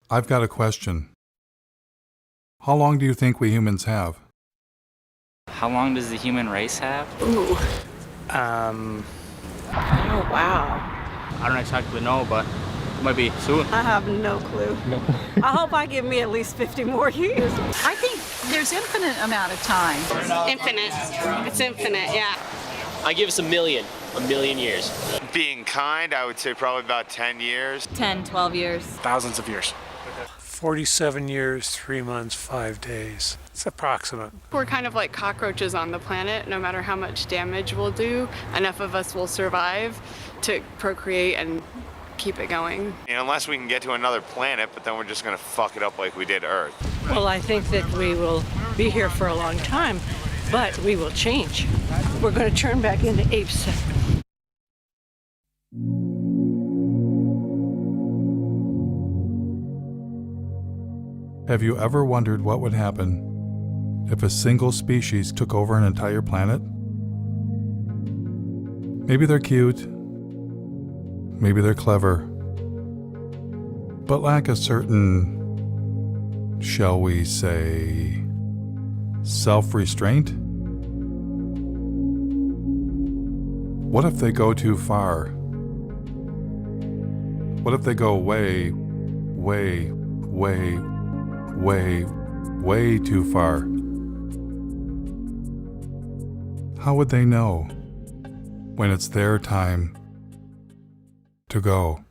I've got a question. How long do you think we humans have? How long does the human race have? Ooh. Um, Oh, wow. I don't exactly know, but it might be soon. I have no clue. I hope I give me at least 50 more years. I think there's infinite amount of time. Infinite. It's infinite, yeah. I give us a million years. Being kind, I would say probably about 10 years. 10, 12 years. Thousands of years. 47 years, 3 months, 5 days. It's approximate. We're kind of like cockroaches on the planet. No matter how much damage we'll do, enough of us will survive to procreate and keep it going. Unless we can get to another planet, but then we're just gonna fuck it up like we did Earth. Well, I think that we will be here for a long time, but we will change. We're going to turn back into apes. Have you ever wondered what would happen if a single species took over an entire planet? Maybe they're cute, maybe they're clever, but lack a certain, shall we say, self-restraint? What if they go too far? What if they go way, way, way, way, way too far? How would they know when it's their time to go?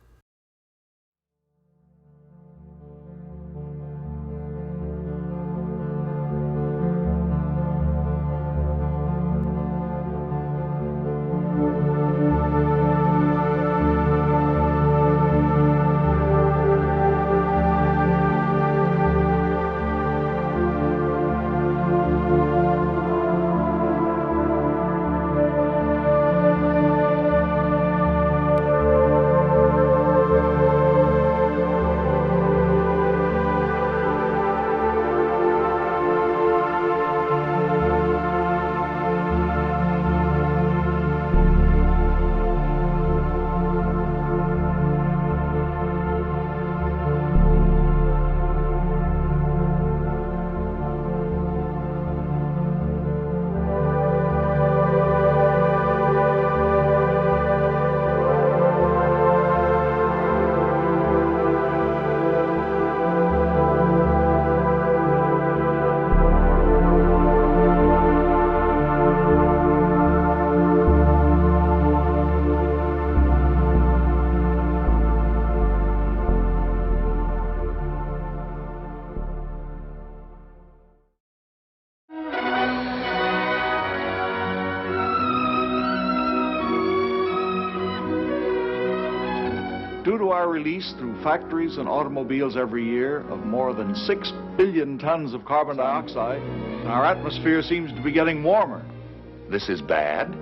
Due to our release through factories and automobiles every year of more than 6 billion tons of carbon dioxide, our atmosphere seems to be getting warmer. This is bad?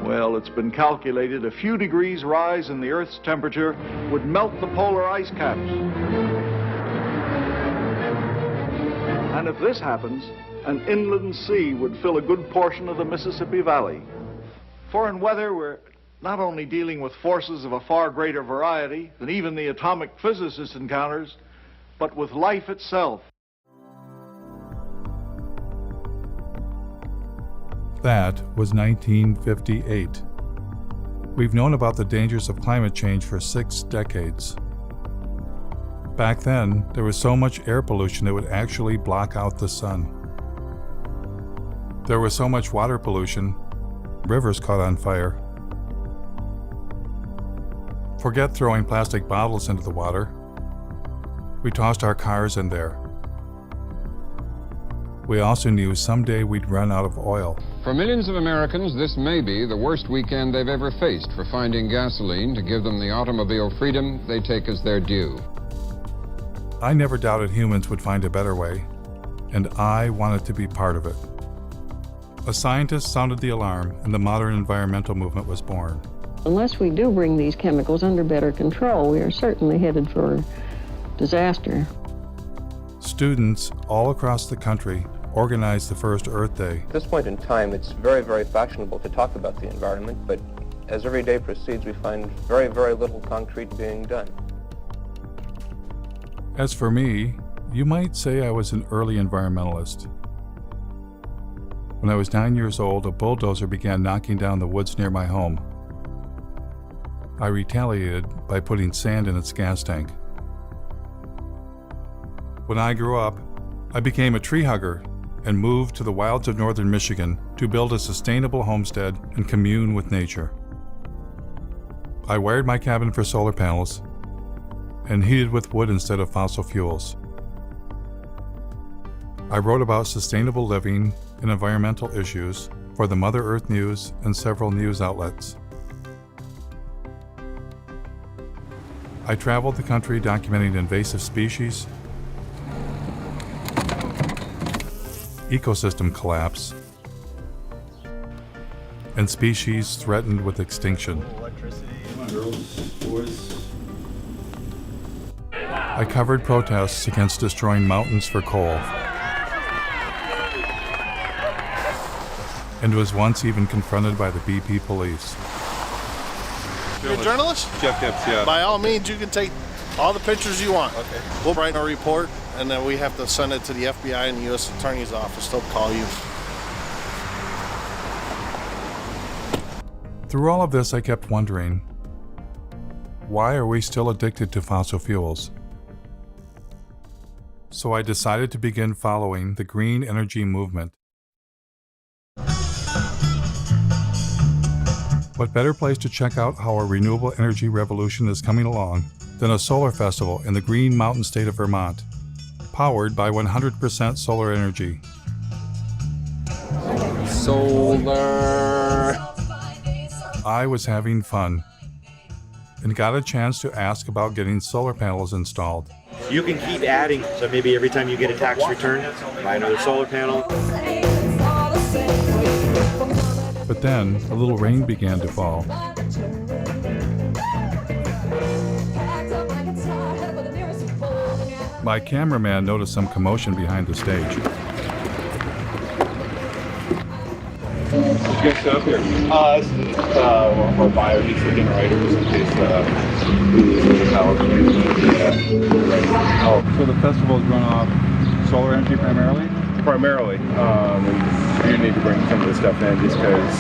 Well, it's been calculated a few degrees rise in the Earth's temperature would melt the polar ice caps. And if this happens, an inland sea would fill a good portion of the Mississippi Valley. For in weather, we're not only dealing with forces of a far greater variety than even the atomic physicist encounters, but with life itself. That was 1958. We've known about the dangers of climate change for 6 decades. Back then, there was so much air pollution that would actually block out the sun. There was so much water pollution, rivers caught on fire. Forget throwing plastic bottles into the water. We tossed our cars in there. We also knew someday we'd run out of oil. For millions of Americans, this may be the worst weekend they've ever faced for finding gasoline to give them the automobile freedom they take as their due. I never doubted humans would find a better way, and I wanted to be part of it. A scientist sounded the alarm, and the modern environmental movement was born. Unless we do bring these chemicals under better control, we are certainly headed for disaster. Students all across the country organized the first Earth Day. At this point in time, it's very, very fashionable to talk about the environment, but as every day proceeds, we find very, very little concrete being done. As for me, you might say I was an early environmentalist. When I was 9 years old, a bulldozer began knocking down the woods near my home. I retaliated by putting sand in its gas tank. When I grew up, I became a tree hugger and moved to the wilds of northern Michigan to build a sustainable homestead and commune with nature. I wired my cabin for solar panels and heated with wood instead of fossil fuels. I wrote about sustainable living and environmental issues for the Mother Earth News and several news outlets. I traveled the country documenting invasive species, ecosystem collapse, and species threatened with extinction. I covered protests against destroying mountains for coal, and was once even confronted by the BP police. You're a journalist? Jeff Gibbs, yeah. By all means, you can take all the pictures you want. Okay. We'll write a report, and then we have to send it to the FBI and the U.S. Attorney's Office. They'll call you. Through all of this, I kept wondering, why are we still addicted to fossil fuels? So I decided to begin following the green energy movement. What better place to check out how our renewable energy revolution is coming along than a solar festival in the Green Mountain state of Vermont, powered by 100% solar energy. Solar. I was having fun and got a chance to ask about getting solar panels installed. You can keep adding, so maybe every time you get a tax return, buy another solar panel. But then a little rain began to fall. My cameraman noticed some commotion behind the stage. What you guys set up here? Our biodiesel generators in case we lose the power. Oh, so the festivals run off solar energy primarily? Primarily. We do need to bring some of this stuff in just because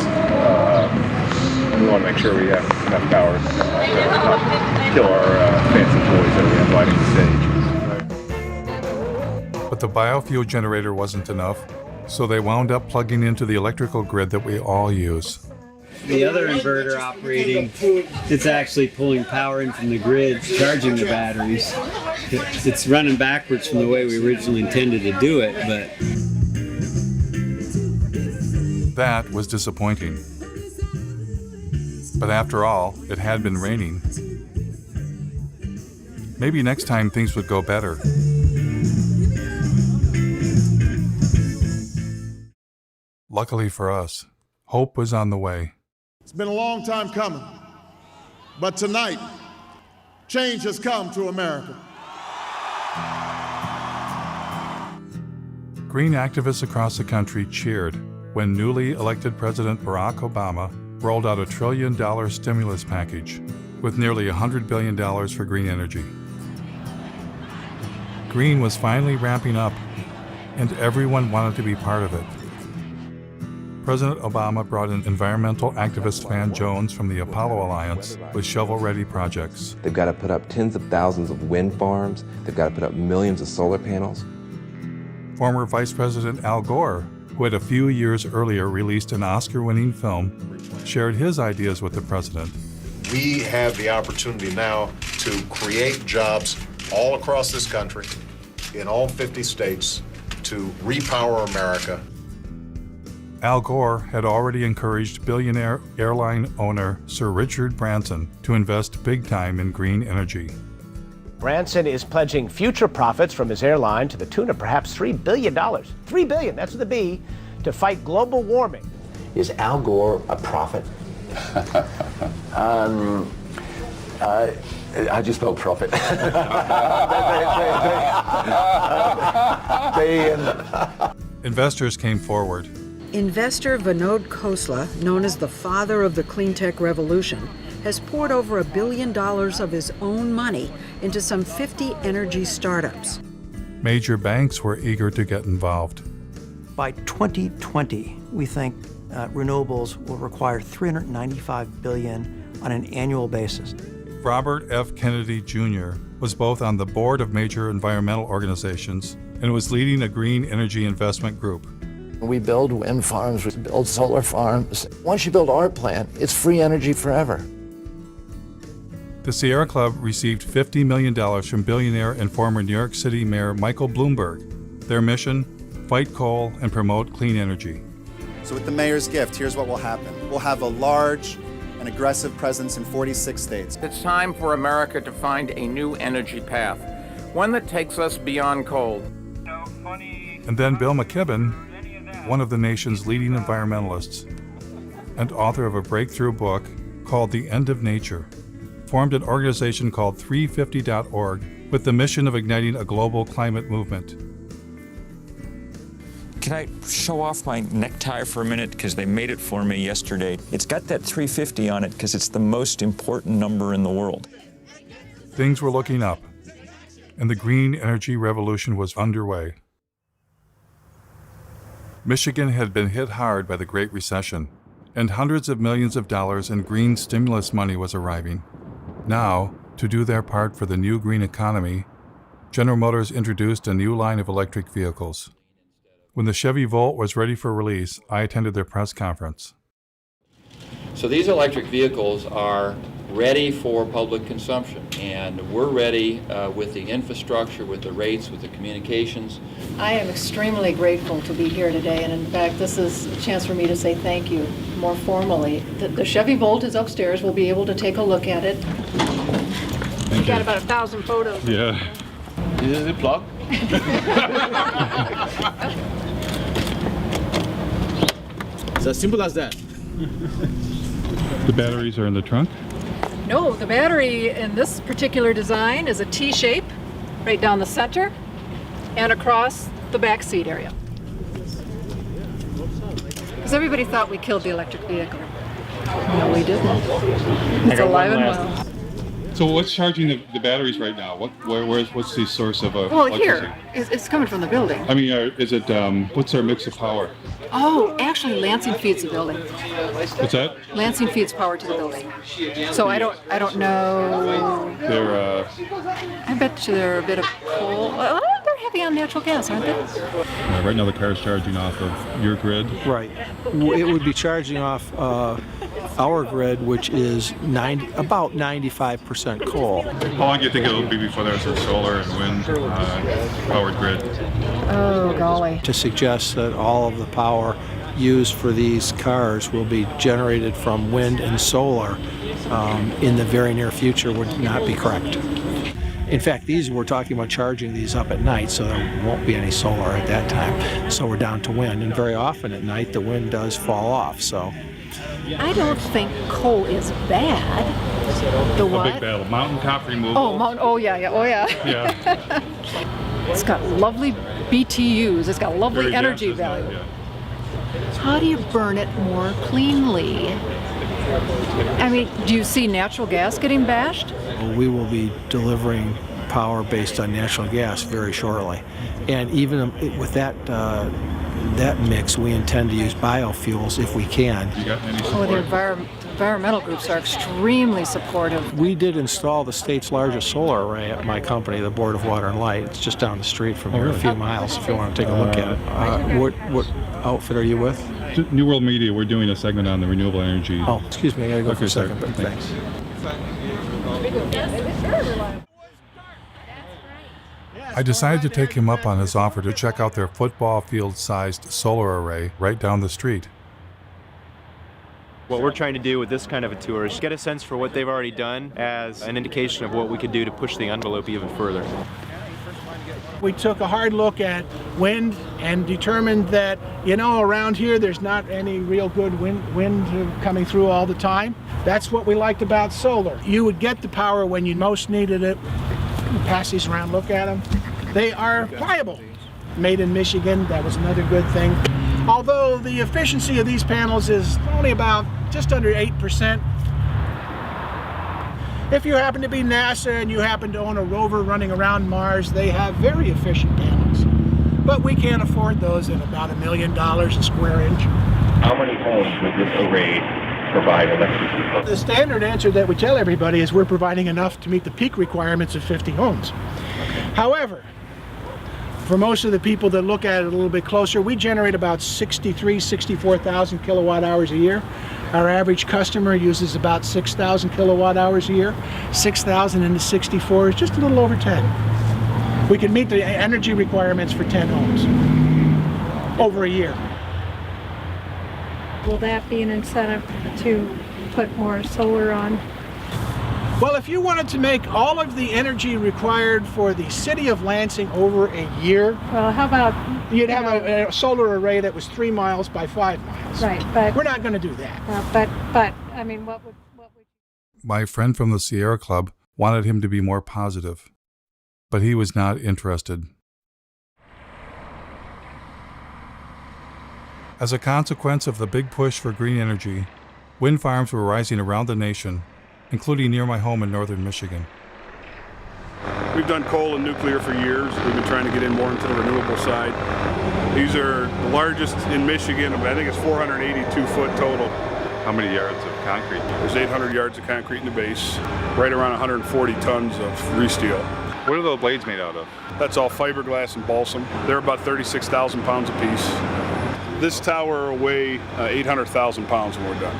we want to make sure we have enough power to not kill our fancy toys that we have lighting the stage. But the biofuel generator wasn't enough, so they wound up plugging into the electrical grid that we all use. The other inverter operating, it's actually pulling power in from the grid, charging the batteries. It's running backwards from the way we originally intended to do it, but... That was disappointing. But after all, it had been raining. Maybe next time things would go better. Luckily for us, hope was on the way. It's been a long time coming, but tonight, change has come to America. Green activists across the country cheered when newly elected President Barack Obama rolled out $1 trillion stimulus package with nearly $100 billion for green energy. Green was finally ramping up, and everyone wanted to be part of it. President Obama brought in environmental activist Van Jones from the Apollo Alliance with shovel-ready projects. They've got to put up tens of thousands of wind farms. They've got to put up millions of solar panels. Former Vice President Al Gore, who had a few years earlier released an Oscar-winning film, shared his ideas with the president. We have the opportunity now to create jobs all across this country, in all 50 states, to repower America. Al Gore had already encouraged billionaire airline owner Sir Richard Branson to invest big time in green energy. Branson is pledging future profits from his airline to the tune of perhaps $3 billion. $3 billion, that's with a B, to fight global warming. Is Al Gore a prophet? I just spelled profit. Investors came forward. Investor Vinod Khosla, known as the father of the clean tech revolution, has poured over $1 billion of his own money into some 50 energy startups. Major banks were eager to get involved. By 2020, we think renewables will require $395 billion on an annual basis. Robert F. Kennedy Jr. was both on the board of major environmental organizations and was leading a green energy investment group. We build wind farms, we build solar farms. Once you build our plant, it's free energy forever. The Sierra Club received $50 million from billionaire and former New York City Mayor Michael Bloomberg. Their mission, fight coal and promote clean energy. So with the mayor's gift, here's what will happen. We'll have a large and aggressive presence in 46 states. It's time for America to find a new energy path, one that takes us beyond coal. And then Bill McKibben, one of the nation's leading environmentalists and author of a breakthrough book called The End of Nature, formed an organization called 350.org with the mission of igniting a global climate movement. Can I show off my necktie for a minute? Because they made it for me yesterday. It's got that 350 on it because it's the most important number in the world. Things were looking up, and the green energy revolution was underway. Michigan had been hit hard by the Great Recession, and hundreds of millions of dollars in green stimulus money was arriving. Now, to do their part for the new green economy, General Motors introduced a new line of electric vehicles. When the Chevy Volt was ready for release, I attended their press conference. So these electric vehicles are ready for public consumption, and we're ready with the infrastructure, with the rates, with the communications. I am extremely grateful to be here today, and in fact, this is a chance for me to say thank you more formally. The Chevy Volt is upstairs. We'll be able to take a look at it. We've got about 1,000 photos. Yeah. Is it plugged? It's as simple as that. The batteries are in the trunk? No, the battery in this particular design is a T shape right down the center and across the back seat area. Because everybody thought we killed the electric vehicle. No, we didn't. It's alive and well. So what's charging the batteries right now? What's the source of Well, electricity? here, it's coming from the building. I mean, is it, what's our mix of power? Oh, actually, Lansing feeds the building. What's that? Lansing feeds power to the building. So I don't know. They're, I bet you they're a bit of coal. Well, they're heavy on natural gas, aren't they? right now the car's charging off of your grid? Right. It would be charging off our grid, which is about 95% coal. How long do you think it'll be before there's a solar and wind powered grid? Oh, golly. To suggest that all of the power used for these cars will be generated from wind and solar in the very near future would not be correct. In fact, we're talking about charging these up at night, so there won't be any solar at that time. So we're down to wind, and very often at night the wind does fall off. So I don't think coal is bad. The what? A big battle. Mountain top removal. Oh, yeah. Yeah. It's got lovely BTUs. It's got lovely Very energy dense, value. Yeah. How do you burn it more cleanly? I mean, do you see natural gas getting bashed? we will be delivering power based on natural gas very shortly. And even with that mix, we intend to use biofuels if we can. You got any support? The environmental groups are extremely supportive. We did install the state's largest solar array at my company, the Board of Water and Light. It's just down the street from here, a few miles, if you want to take a look at it. What outfit are you with? New World Media. We're doing a segment on the renewable energy. Oh, excuse me, I gotta go for a second, but thanks. I decided to take him up on his offer to check out their football field-sized solar array right down the street. What we're trying to do with this kind of a tour is get a sense for what they've already done as an indication of what we could do to push the envelope even further. We took a hard look at wind and determined that, around here there's not any real good wind coming through all the time. That's what we liked about solar. You would get the power when you most needed it. Pass these around, look at them. They are pliable. Made in Michigan, that was another good thing. Although the efficiency of these panels is only about just under 8%, If you happen to be NASA and you happen to own a rover running around Mars, they have very efficient panels. But we can't afford those at about $1 million a square inch. How many homes would this array provide electricity? The standard answer that we tell everybody is we're providing enough to meet the peak requirements of 50 homes. However, for most of the people that look at it a little bit closer, we generate about 64,000 kilowatt hours a year. Our average customer uses about 6,000 kilowatt hours a year. 6,000 into 64 is just a little over 10. We can meet the energy requirements for 10 homes over a year. Will that be an incentive to put more solar on? Well, if you wanted to make all of the energy required for the city of Lansing over a year, well, how about you'd have a solar array that was 3 miles by 5 miles. Right, but we're not going to do that. But I mean, what would? My friend from the Sierra Club wanted him to be more positive, but he was not interested. As a consequence of the big push for green energy, wind farms were rising around the nation, including near my home in northern Michigan. We've done coal and nuclear for years. We've been trying to get in more into the renewable side. These are the largest in Michigan. I think it's 482 foot total. How many yards of concrete? There's 800 yards of concrete in the base, right around 140 tons of resteel. What are those blades made out of? That's all fiberglass and balsam. They're about 36,000 pounds apiece. This tower will weigh 800,000 pounds when we're done.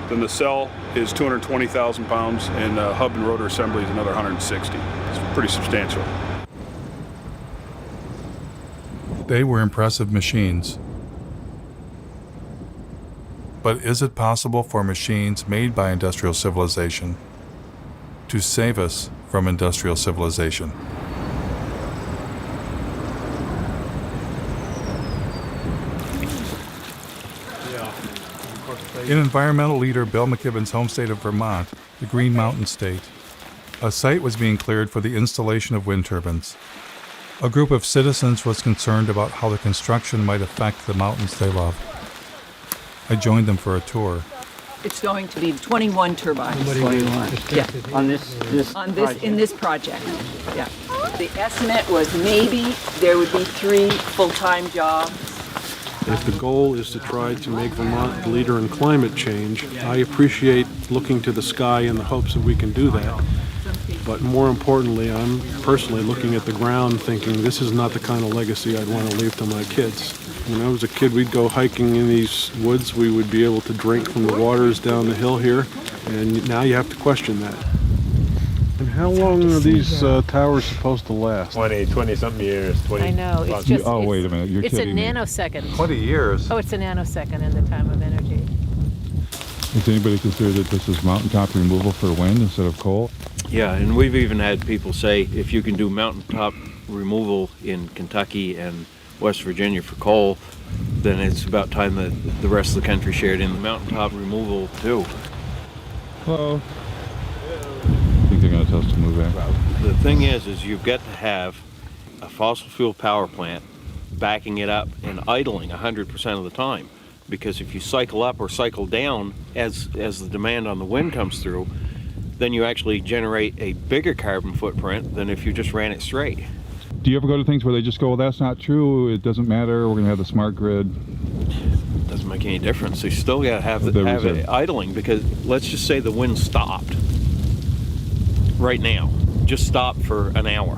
Then the cell is 220,000 pounds, and the hub and rotor assembly is another 160. It's pretty substantial. They were impressive machines. But is it possible for machines made by industrial civilization to save us from industrial civilization? In environmental leader Bill McKibben's home state of Vermont, the Green Mountain State, a site was being cleared for the installation of wind turbines. A group of citizens was concerned about how the construction might affect the mountains they love. I joined them for a tour. It's going to be 21 turbines. 21. Yeah. On this in this project. Yeah. The estimate was maybe there would be 3 full-time jobs. If the goal is to try to make Vermont the leader in climate change, I appreciate looking to the sky in the hopes that we can do that. But more importantly, I'm personally looking at the ground thinking this is not the kind of legacy I'd want to leave to my kids. When I was a kid, we'd go hiking in these woods. We would be able to drink from the waters down the hill here, and now you have to question that. And how long are these towers supposed to last? 20-something years. 20. I know, it's just... Oh, wait a minute, you're kidding me. It's a nanosecond. 20 years? Oh, it's a nanosecond in the time of energy. Does anybody consider that this is mountaintop removal for wind instead of coal? Yeah, and we've even had people say if you can do mountaintop removal in Kentucky and West Virginia for coal, then it's about time that the rest of the country shared in the mountaintop removal too. Hello. I think they're going to tell us to move in. The thing is you've got to have a fossil fuel power plant backing it up and idling 100% of the time. Because if you cycle up or cycle down as the demand on the wind comes through, then you actually generate a bigger carbon footprint than if you just ran it straight. Do you ever go to things where they just go, well, that's not true, it doesn't matter, we're going to have the smart grid? Doesn't make any difference. You still got to have it idling, because let's just say the wind stopped right now. Just stopped for an hour.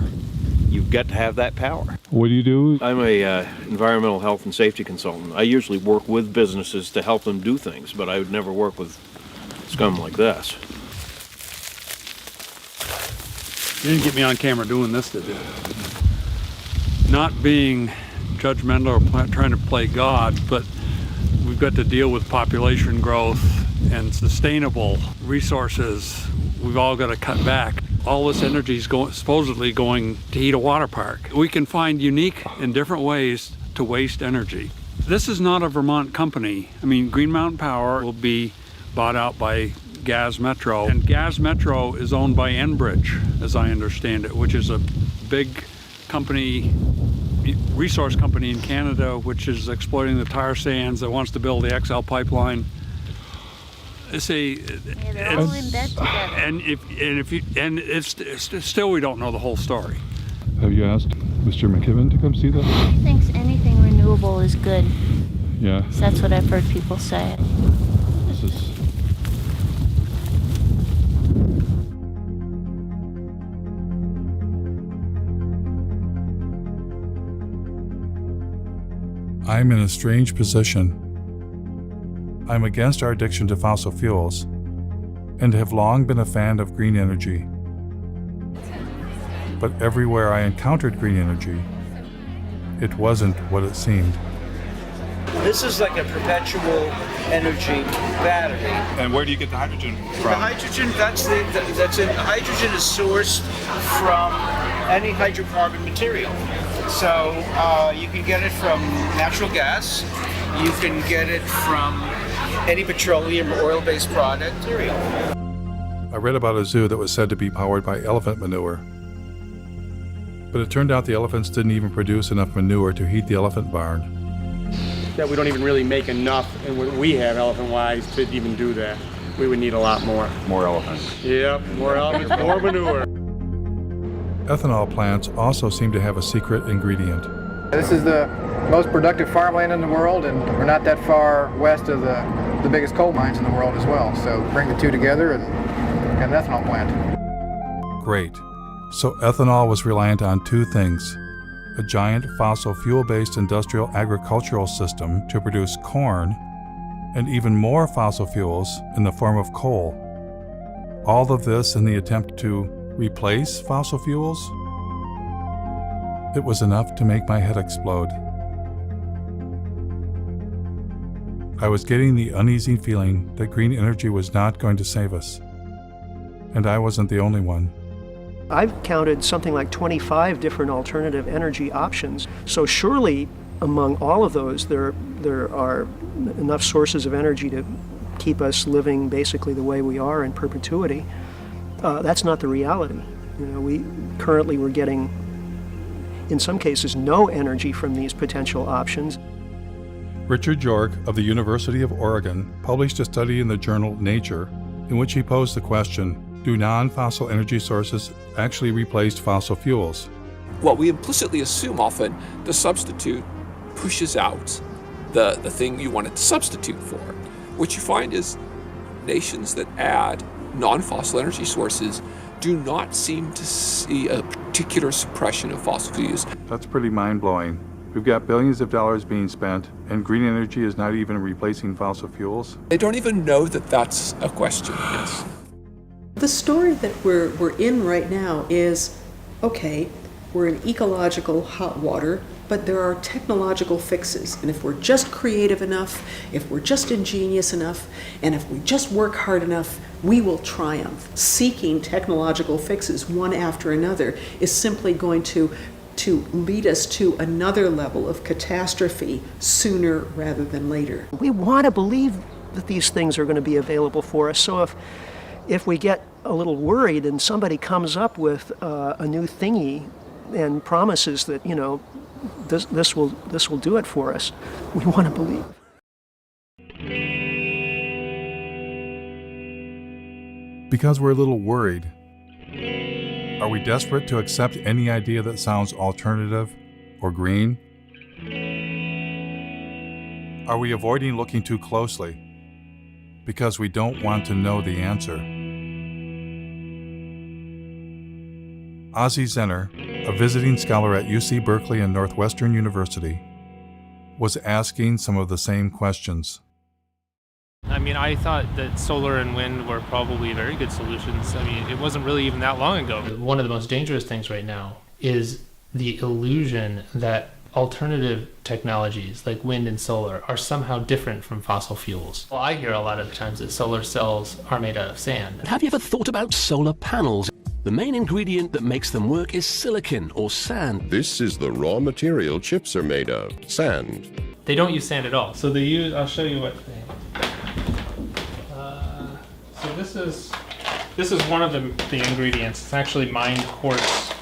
You've got to have that power. What do you do? I'm a environmental health and safety consultant. I usually work with businesses to help them do things, but I would never work with scum like this. You didn't get me on camera doing this today. Not being judgmental or trying to play God, but we've got to deal with population growth and sustainable resources. We've all got to cut back. All this energy is supposedly going to heat a water park. We can find unique and different ways to waste energy. This is not a Vermont company. I mean, Green Mountain Power will be bought out by Gas Metro, and Gas Metro is owned by Enbridge, as I understand it, which is a big company, resource company in Canada, which is exploiting the tar sands, that wants to build the XL pipeline. See, they're all in bed together. It's still we don't know the whole story. Have you asked Mr. McKibben to come see that? He thinks anything renewable is good. Yeah. So that's what I've heard people say. This is. I'm in a strange position. I'm against our addiction to fossil fuels and have long been a fan of green energy. But everywhere I encountered green energy, it wasn't what it seemed. This is like a perpetual energy battery. And where do you get the hydrogen from? The hydrogen, hydrogen is sourced from any hydrocarbon material. So you can get it from natural gas, you can get it from any petroleum or oil-based product material. I read about a zoo that was said to be powered by elephant manure. But it turned out the elephants didn't even produce enough manure to heat the elephant barn. That we don't even really make enough, and what we have elephant-wise, to even do that. We would need a lot more. More elephants. Yep, more elephants, more manure. Ethanol plants also seem to have a secret ingredient. This is the most productive farmland in the world, and we're not that far west of the biggest coal mines in the world as well. So bring the two together and get an ethanol plant. Great. So ethanol was reliant on two things: a giant fossil fuel-based industrial agricultural system to produce corn, and even more fossil fuels in the form of coal. All of this in the attempt to replace fossil fuels? It was enough to make my head explode. I was getting the uneasy feeling that green energy was not going to save us. And I wasn't the only one. I've counted something like 25 different alternative energy options. So surely among all of those, there are enough sources of energy to keep us living basically the way we are in perpetuity. That's not the reality. We currently we're getting, in some cases, no energy from these potential options. Richard York of the University of Oregon published a study in the journal Nature in which he posed the question, do non-fossil energy sources actually replace fossil fuels? Well, we implicitly assume often the substitute pushes out the thing you want it to substitute for. What you find is nations that add non-fossil energy sources do not seem to see a particular suppression of fossil fuel use. That's pretty mind-blowing. We've got billions of dollars being spent, and green energy is not even replacing fossil fuels. They don't even know that that's a question. Yes. The story that we're in right now is, okay, we're in ecological hot water, but there are technological fixes. And if we're just creative enough, if we're just ingenious enough, and if we just work hard enough, we will triumph. Seeking technological fixes one after another is simply going to lead us to another level of catastrophe sooner rather than later. We want to believe that these things are going to be available for us. So if we get a little worried and somebody comes up with a new thingy and promises that, this will do it for us, we want to believe. Because we're a little worried. Are we desperate to accept any idea that sounds alternative or green? Are we avoiding looking too closely because we don't want to know the answer? Ozzie Zenner, a visiting scholar at UC Berkeley and Northwestern University, was asking some of the same questions. I mean, I thought that solar and wind were probably very good solutions. I mean, it wasn't really even that long ago. One of the most dangerous things right now is the illusion that alternative technologies like wind and solar are somehow different from fossil fuels. Well, I hear a lot of times that solar cells are made out of sand. Have you ever thought about solar panels? The main ingredient that makes them work is silicon or sand. This is the raw material chips are made of, sand. They don't use sand at all. So they use, I'll show you what they So this is one of the ingredients. It's actually mined quartz.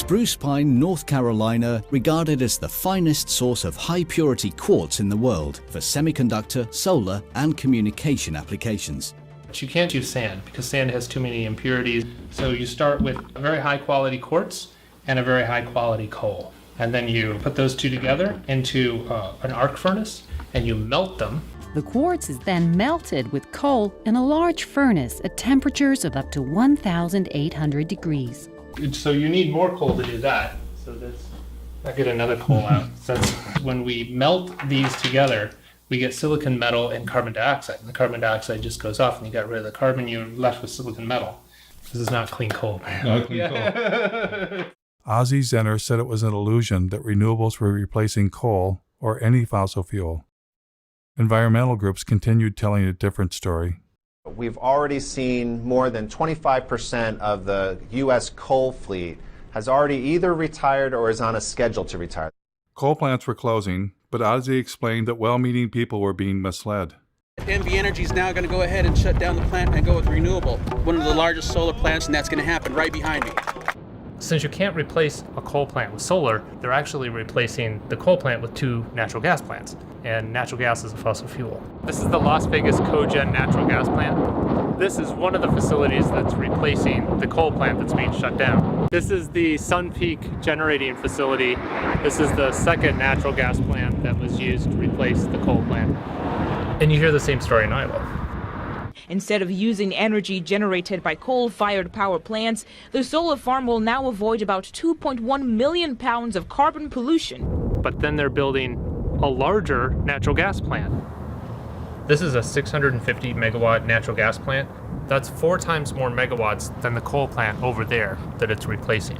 Spruce Pine, North Carolina, regarded as the finest source of high-purity quartz in the world for semiconductor, solar, and communication applications. But you can't use sand because sand has too many impurities. So you start with a very high-quality quartz and a very high-quality coal. And then you put those two together into an arc furnace and you melt them. The quartz is then melted with coal in a large furnace at temperatures of up to 1,800 degrees. So you need more coal to do that. So I get another coal out. So that's when we melt these together, we get silicon metal and carbon dioxide. And the carbon dioxide just goes off and you got rid of the carbon, you're left with silicon metal. This is not clean coal. Not clean coal. Ozzie Zenner said it was an illusion that renewables were replacing coal or any fossil fuel. Environmental groups continued telling a different story. We've already seen more than 25% of the U.S. coal fleet has already either retired or is on a schedule to retire. Coal plants were closing, but Ozzie explained that well-meaning people were being misled. NV Energy is now going to go ahead and shut down the plant and go with renewable. One of the largest solar plants, and that's going to happen right behind me. Since you can't replace a coal plant with solar, they're actually replacing the coal plant with 2 natural gas plants. And natural gas is a fossil fuel. This is the Las Vegas Cogen natural gas plant. This is one of the facilities that's replacing the coal plant that's being shut down. This is the Sun Peak generating facility. This is the second natural gas plant that was used to replace the coal plant. And you hear the same story in Iowa. Instead of using energy generated by coal-fired power plants, the solar farm will now avoid about 2.1 million pounds of carbon pollution. But then they're building a larger natural gas plant. This is a 650 megawatt natural gas plant. That's 4 times more megawatts than the coal plant over there that it's replacing.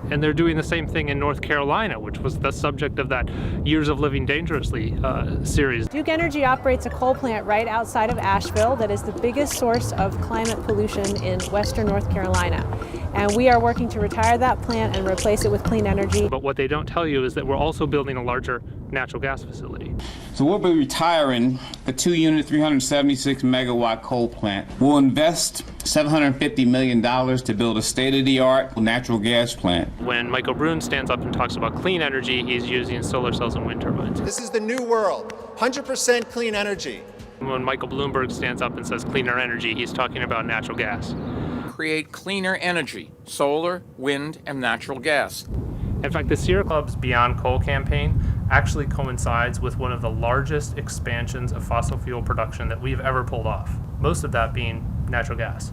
And they're doing the same thing in North Carolina, which was the subject of that Years of Living Dangerously series. Duke Energy operates a coal plant right outside of Asheville that is the biggest source of climate pollution in western North Carolina. And we are working to retire that plant and replace it with clean energy. But what they don't tell you is that we're also building a larger natural gas facility. So we'll be retiring a 2-unit, 376 megawatt coal plant. We'll invest $750 million to build a state-of-the-art natural gas plant. When Michael Brune stands up and talks about clean energy, he's using solar cells and wind turbines. This is the new world, 100% clean energy. When Michael Bloomberg stands up and says cleaner energy, he's talking about natural gas. Create cleaner energy, solar, wind, and natural gas. In fact, the Sierra Club's Beyond Coal campaign actually coincides with one of the largest expansions of fossil fuel production that we've ever pulled off, most of that being natural gas.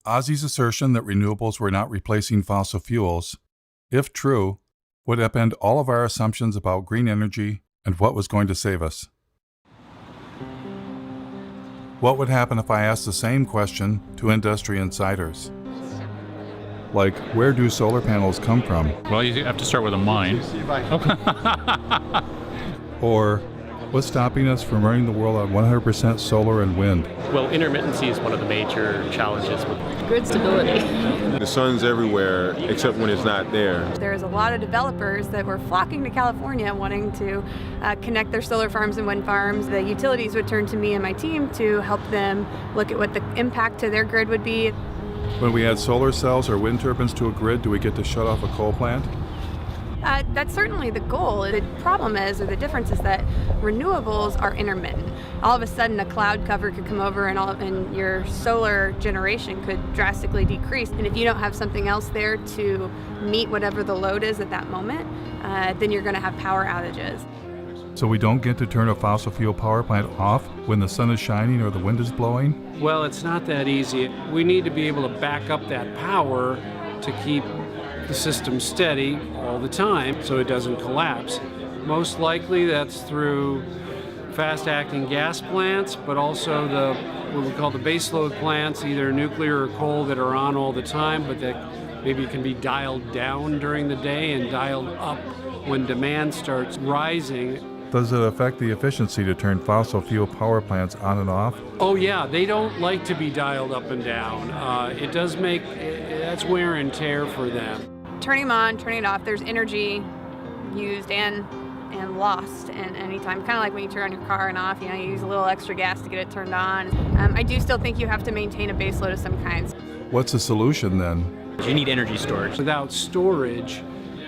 Ozzie's assertion that renewables were not replacing fossil fuels, if true, would upend all of our assumptions about green energy and what was going to save us. What would happen if I asked the same question to industry insiders? Like, where do solar panels come from? Well, you have to start with a mine. Or, what's stopping us from running the world on 100% solar and wind? Well, intermittency is one of the major challenges with grid stability. The sun's everywhere except when it's not there. There's a lot of developers that were flocking to California wanting to connect their solar farms and wind farms. The utilities would turn to me and my team to help them look at what the impact to their grid would be. When we add solar cells or wind turbines to a grid, do we get to shut off a coal plant? That's certainly the goal. The problem is, or the difference is that renewables are intermittent. All of a sudden a cloud cover could come over and your solar generation could drastically decrease. And if you don't have something else there to meet whatever the load is at that moment, then you're going to have power outages. So we don't get to turn a fossil fuel power plant off when the sun is shining or the wind is blowing? Well, it's not that easy. We need to be able to back up that power to keep the system steady all the time so it doesn't collapse. Most likely that's through fast-acting gas plants, but also what we call the baseload plants, either nuclear or coal, that are on all the time, but that maybe can be dialed down during the day and dialed up when demand starts rising. Does it affect the efficiency to turn fossil fuel power plants on and off? Oh yeah, they don't like to be dialed up and down. It does make, that's wear and tear for them. Turning them on, turning it off, there's energy used and lost in any time. Kind of like when you turn on your car and off, you use a little extra gas to get it turned on. I do still think you have to maintain a base load of some kinds. What's the solution then? You need energy storage. Without storage,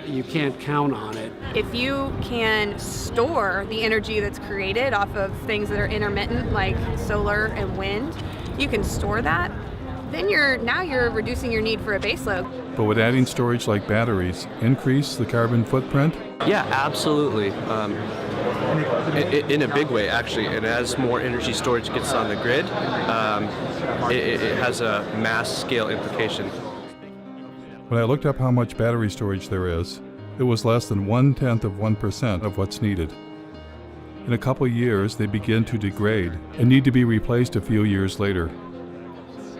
you can't count on it. If you can store the energy that's created off of things that are intermittent, like solar and wind, you can store that, then you're reducing your need for a baseload. But would adding storage like batteries increase the carbon footprint? Yeah, absolutely. In a big way, actually. And as more energy storage gets on the grid, it has a mass scale implication. When I looked up how much battery storage there is, it was less than 0.1% of what's needed. In a couple years, they begin to degrade and need to be replaced a few years later.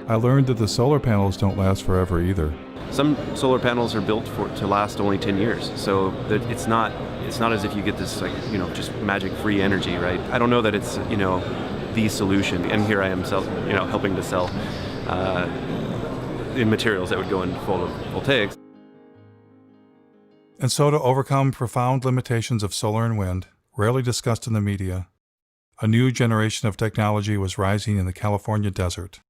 I learned that the solar panels don't last forever either. Some solar panels are built to last only 10 years, so that it's not as if you get this just magic free energy, right? I don't know that it's the solution, and here I am helping to sell the materials that would go into photovoltaics. And so, to overcome profound limitations of solar and wind, rarely discussed in the media, a new generation of technology was rising in the California desert.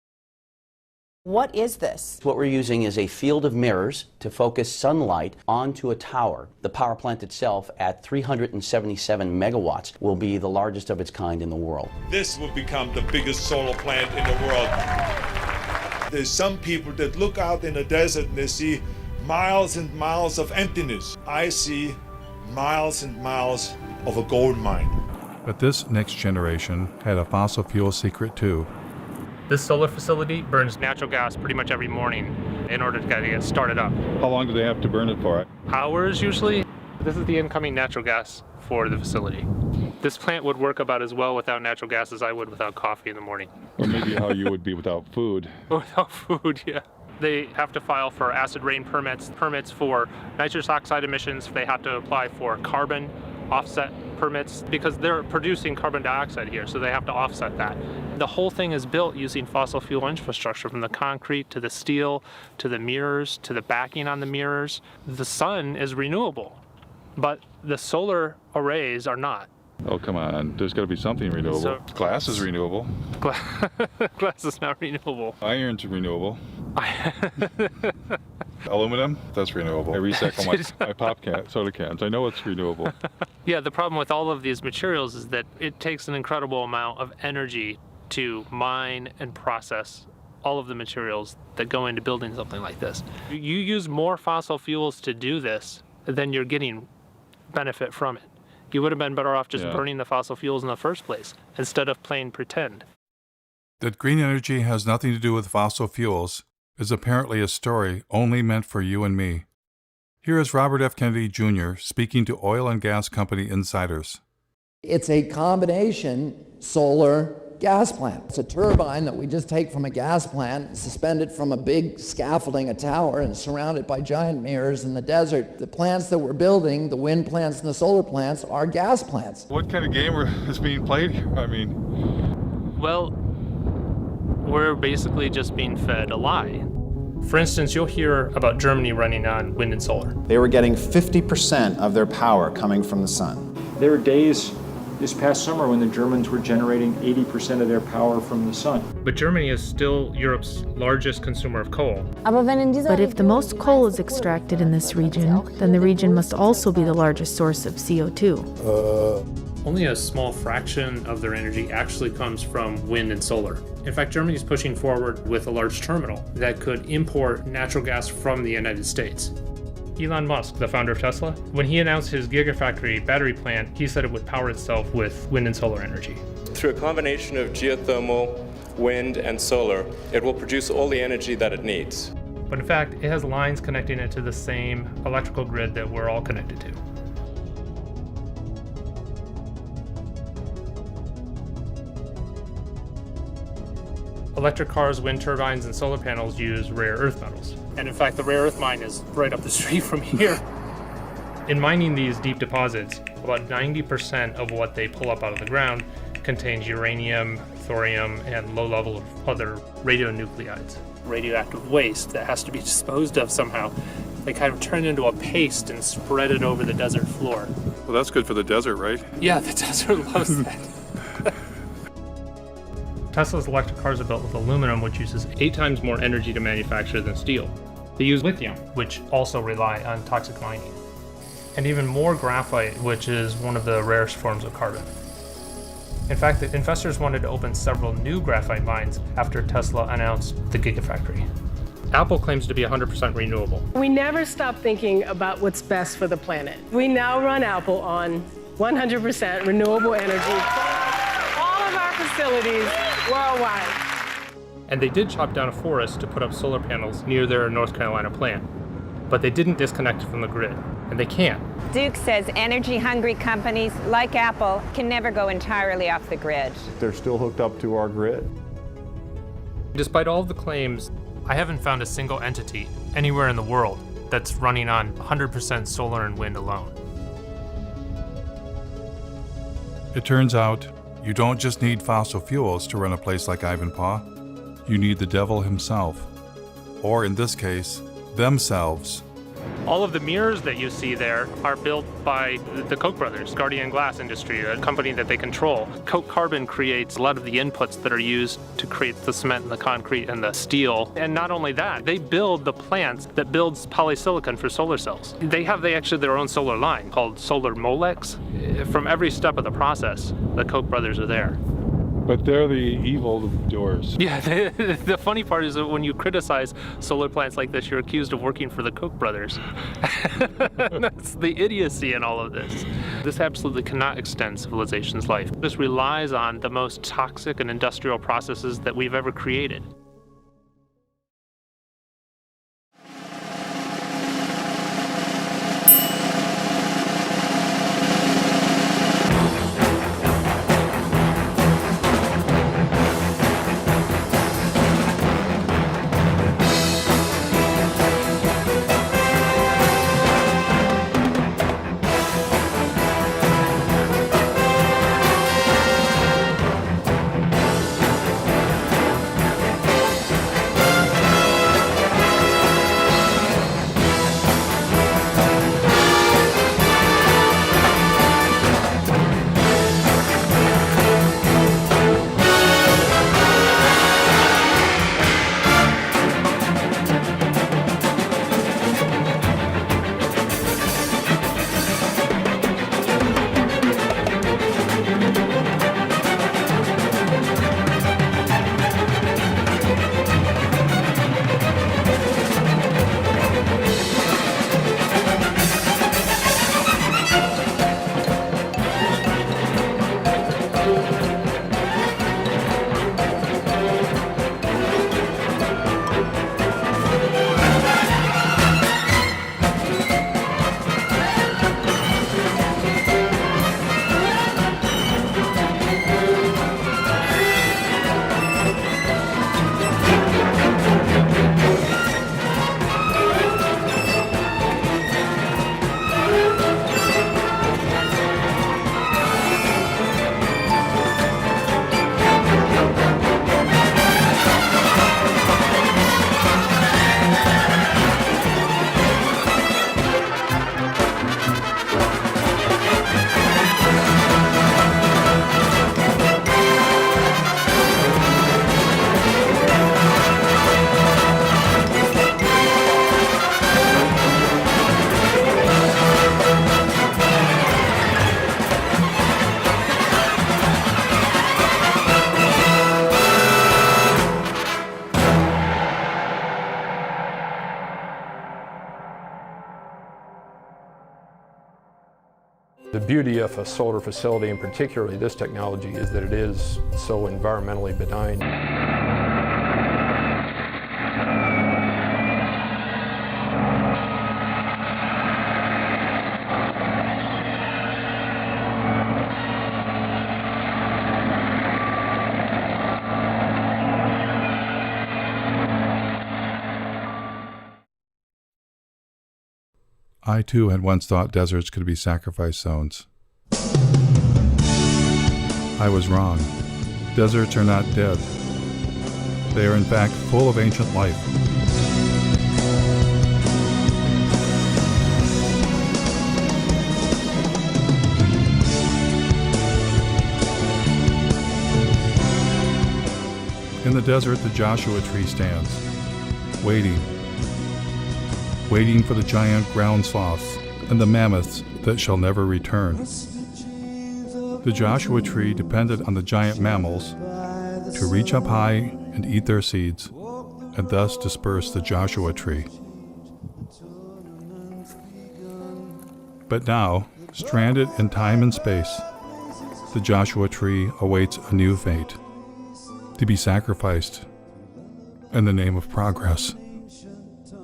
What is this? What we're using is a field of mirrors to focus sunlight onto a tower. The power plant itself, at 377 megawatts, will be the largest of its kind in the world. This will become the biggest solar plant in the world. There's some people that look out in the desert and they see miles and miles of emptiness. I see miles and miles of a gold mine. But this next generation had a fossil fuel secret too. This solar facility burns natural gas pretty much every morning in order to get started up. How long do they have to burn it for? Hours usually. This is the incoming natural gas for the facility. This plant would work about as well without natural gas as I would without coffee in the morning. Or maybe how you would be without food. Without food, yeah. They have to file for acid rain permits for nitrous oxide emissions. They have to apply for carbon offset permits because they're producing carbon dioxide here, so they have to offset that. The whole thing is built using fossil fuel infrastructure, from the concrete to the steel to the mirrors to the backing on the mirrors. The sun is renewable, but the solar arrays are not. Oh, come on. There's got to be something renewable. Glass is renewable. Glass is not renewable. Iron's renewable. Aluminum, that's renewable. I recycle my pop soda cans. I know it's renewable. Yeah, the problem with all of these materials is that it takes an incredible amount of energy to mine and process all of the materials that go into building something like this. You use more fossil fuels to do this than you're getting benefit from it. You would have been better off just burning the fossil fuels in the first place instead of playing pretend. That green energy has nothing to do with fossil fuels is apparently a story only meant for you and me. Here is Robert F. Kennedy Jr. speaking to oil and gas company insiders. It's a combination solar gas plant. It's a turbine that we just take from a gas plant, suspended from a big scaffolding, a tower, and surrounded by giant mirrors in the desert. The plants that we're building, the wind plants and the solar plants, are gas plants. What kind of game is being played here? Well, we're basically just being fed a lie. For instance, you'll hear about Germany running on wind and solar. They were getting 50% of their power coming from the sun. There were days this past summer when the Germans were generating 80% of their power from the sun. But Germany is still Europe's largest consumer of coal. But if the most coal is extracted in this region, then the region must also be the largest source of CO2. Only a small fraction of their energy actually comes from wind and solar. In fact, Germany is pushing forward with a large terminal that could import natural gas from the United States. Elon Musk, the founder of Tesla, when he announced his Gigafactory battery plant, he said it would power itself with wind and solar energy. Through a combination of geothermal, wind, and solar, it will produce all the energy that it needs. But in fact, it has lines connecting it to the same electrical grid that we're all connected to. Electric cars, wind turbines, and solar panels use rare earth metals. And in fact, the rare earth mine is right up the street from here. In mining these deep deposits, about 90% of what they pull up out of the ground contains uranium, thorium, and low level of other radionuclides. Radioactive waste that has to be disposed of somehow. They kind of turn into a paste and spread it over the desert floor. Well, that's good for the desert, right? Yeah, the desert loves that. Tesla's electric cars are built with aluminum, which uses 8 times more energy to manufacture than steel. They use lithium, which also rely on toxic mining. And even more graphite, which is one of the rarest forms of carbon. In fact, the investors wanted to open several new graphite mines after Tesla announced the Gigafactory. Apple claims to be 100% renewable. We never stop thinking about what's best for the planet. We now run Apple on 100% renewable energy. All of our facilities worldwide. And they did chop down a forest to put up solar panels near their North Carolina plant. But they didn't disconnect from the grid, and they can't. Duke says energy-hungry companies like Apple can never go entirely off the grid. They're still hooked up to our grid. Despite all of the claims, I haven't found a single entity anywhere in the world that's running on 100% solar and wind alone. It turns out, you don't just need fossil fuels to run a place like Ivanpah. You need the devil himself. Or in this case, themselves. All of the mirrors that you see there are built by the Koch brothers, Guardian Glass Industry, a company that they control. Koch Carbon creates a lot of the inputs that are used to create the cement and the concrete and the steel. And not only that, they build the plants that builds polysilicon for solar cells. They have actually their own solar line called Solar Molex. From every step of the process, the Koch brothers are there. But they're the evil doers. Yeah, the funny part is that when you criticize solar plants like this, you're accused of working for the Koch brothers. That's the idiocy in all of this. This absolutely cannot extend civilization's life. This relies on the most toxic and industrial processes that we've ever created. The beauty of a solar facility, and particularly this technology, is that it is so environmentally benign. I too had once thought deserts could be sacrifice zones. I was wrong. Deserts are not dead. They are in fact full of ancient life. In the desert, the Joshua tree stands, waiting, waiting for the giant ground sloths and the mammoths that shall never return. The Joshua tree depended on the giant mammals to reach up high and eat their seeds, and thus disperse the Joshua tree. But now, stranded in time and space, the Joshua tree awaits a new fate, to be sacrificed in the name of progress.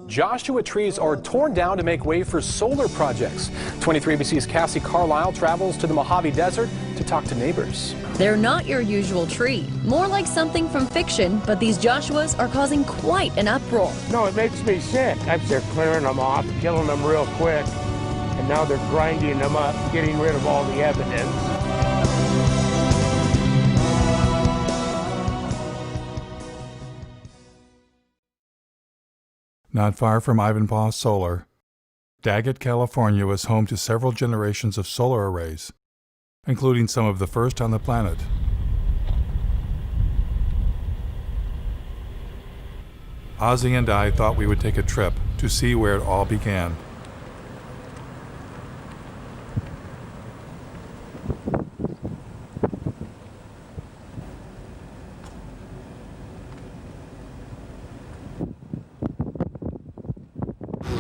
Joshua trees are torn down to make way for solar projects. 23ABC's Cassie Carlisle travels to the Mojave Desert to talk to neighbors. They're not your usual tree, more like something from fiction, but these Joshuas are causing quite an uproar. No, it makes me sick. They're clearing them off, killing them real quick, and now they're grinding them up, getting rid of all the evidence. Not far from Ivanpah Solar, Daggett, California was home to several generations of solar arrays, including some of the first on the planet. Ozzy and I thought we would take a trip to see where it all began.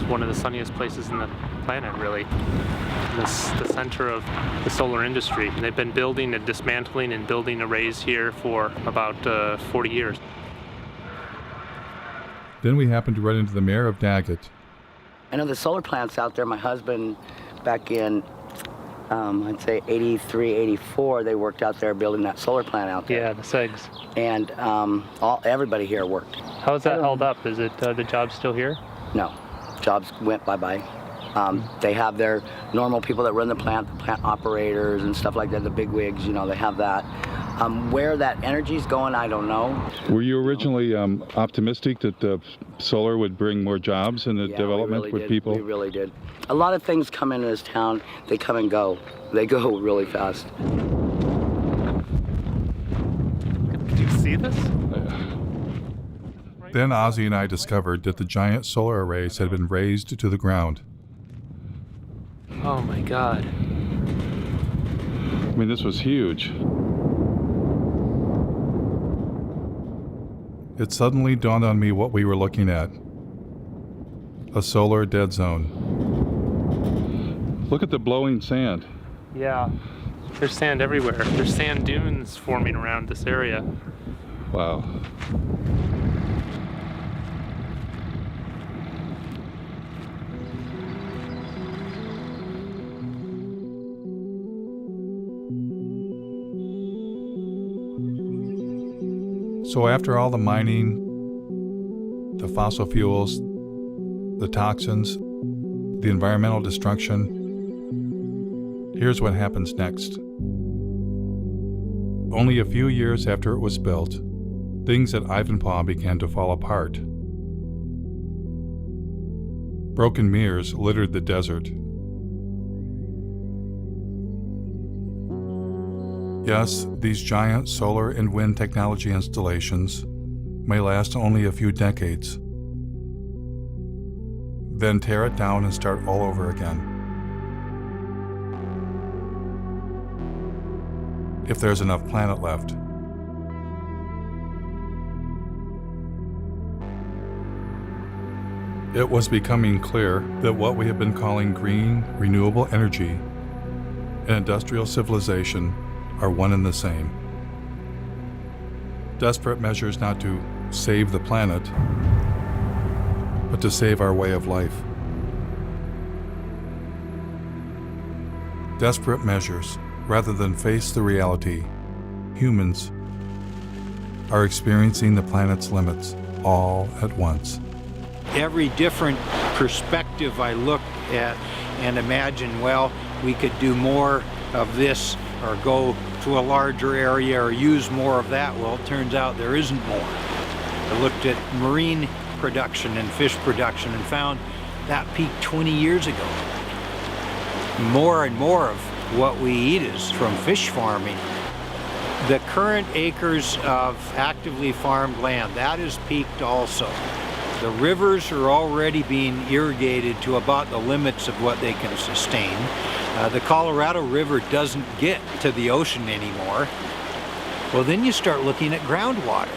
One of the sunniest places in the planet, really. It's the center of the solar industry. And they've been building and dismantling and building arrays here for about 40 years. Then we happened to run into the mayor of Daggett. I know the solar plants out there. My husband, back in, I'd say 83, 84, they worked out there building that solar plant out there. Yeah, the SEGs. And everybody here worked. How is that held up? Is it the job still here? No. Jobs went bye-bye. They have their normal people that run the plant operators and stuff like that, the big wigs, they have that. Where that energy's going, I don't know. Were you originally optimistic that the solar would bring more jobs and the development with people? We really did. A lot of things come into this town, they come and go. They go really fast. Did you see this? Then Ozzy and I discovered that the giant solar arrays had been razed to the ground. Oh my God. I mean, this was huge. It suddenly dawned on me what we were looking at. A solar dead zone. Look at the blowing sand. Yeah, there's sand everywhere. There's sand dunes forming around this area. Wow. So after all the mining, the fossil fuels, the toxins, the environmental destruction, here's what happens next. Only a few years after it was built, things at Ivanpah began to fall apart. Broken mirrors littered the desert. Yes, these giant solar and wind technology installations may last only a few decades, then tear it down and start all over again. If there's enough planet left. It was becoming clear that what we have been calling green, renewable energy and industrial civilization are one and the same. Desperate measures not to save the planet, but to save our way of life. Desperate measures, rather than face the reality, humans are experiencing the planet's limits all at once. Every different perspective I look at and imagine, well, we could do more of this or go to a larger area or use more of that. Well, it turns out there isn't more. I looked at marine production and fish production and found that peaked 20 years ago. More and more of what we eat is from fish farming. The current acres of actively farmed land, that is peaked also. The rivers are already being irrigated to about the limits of what they can sustain. The Colorado River doesn't get to the ocean anymore. Well, then you start looking at groundwater,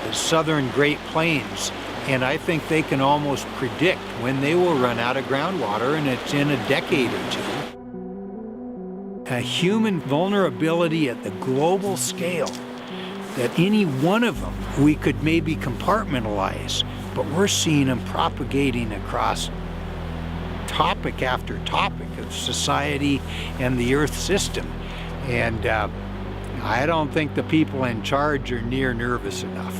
the southern Great Plains, and I think they can almost predict when they will run out of groundwater, and it's in a decade or two. A human vulnerability at the global scale, that any one of them we could maybe compartmentalize, but we're seeing them propagating across topic after topic of society and the Earth system. And I don't think the people in charge are near nervous enough.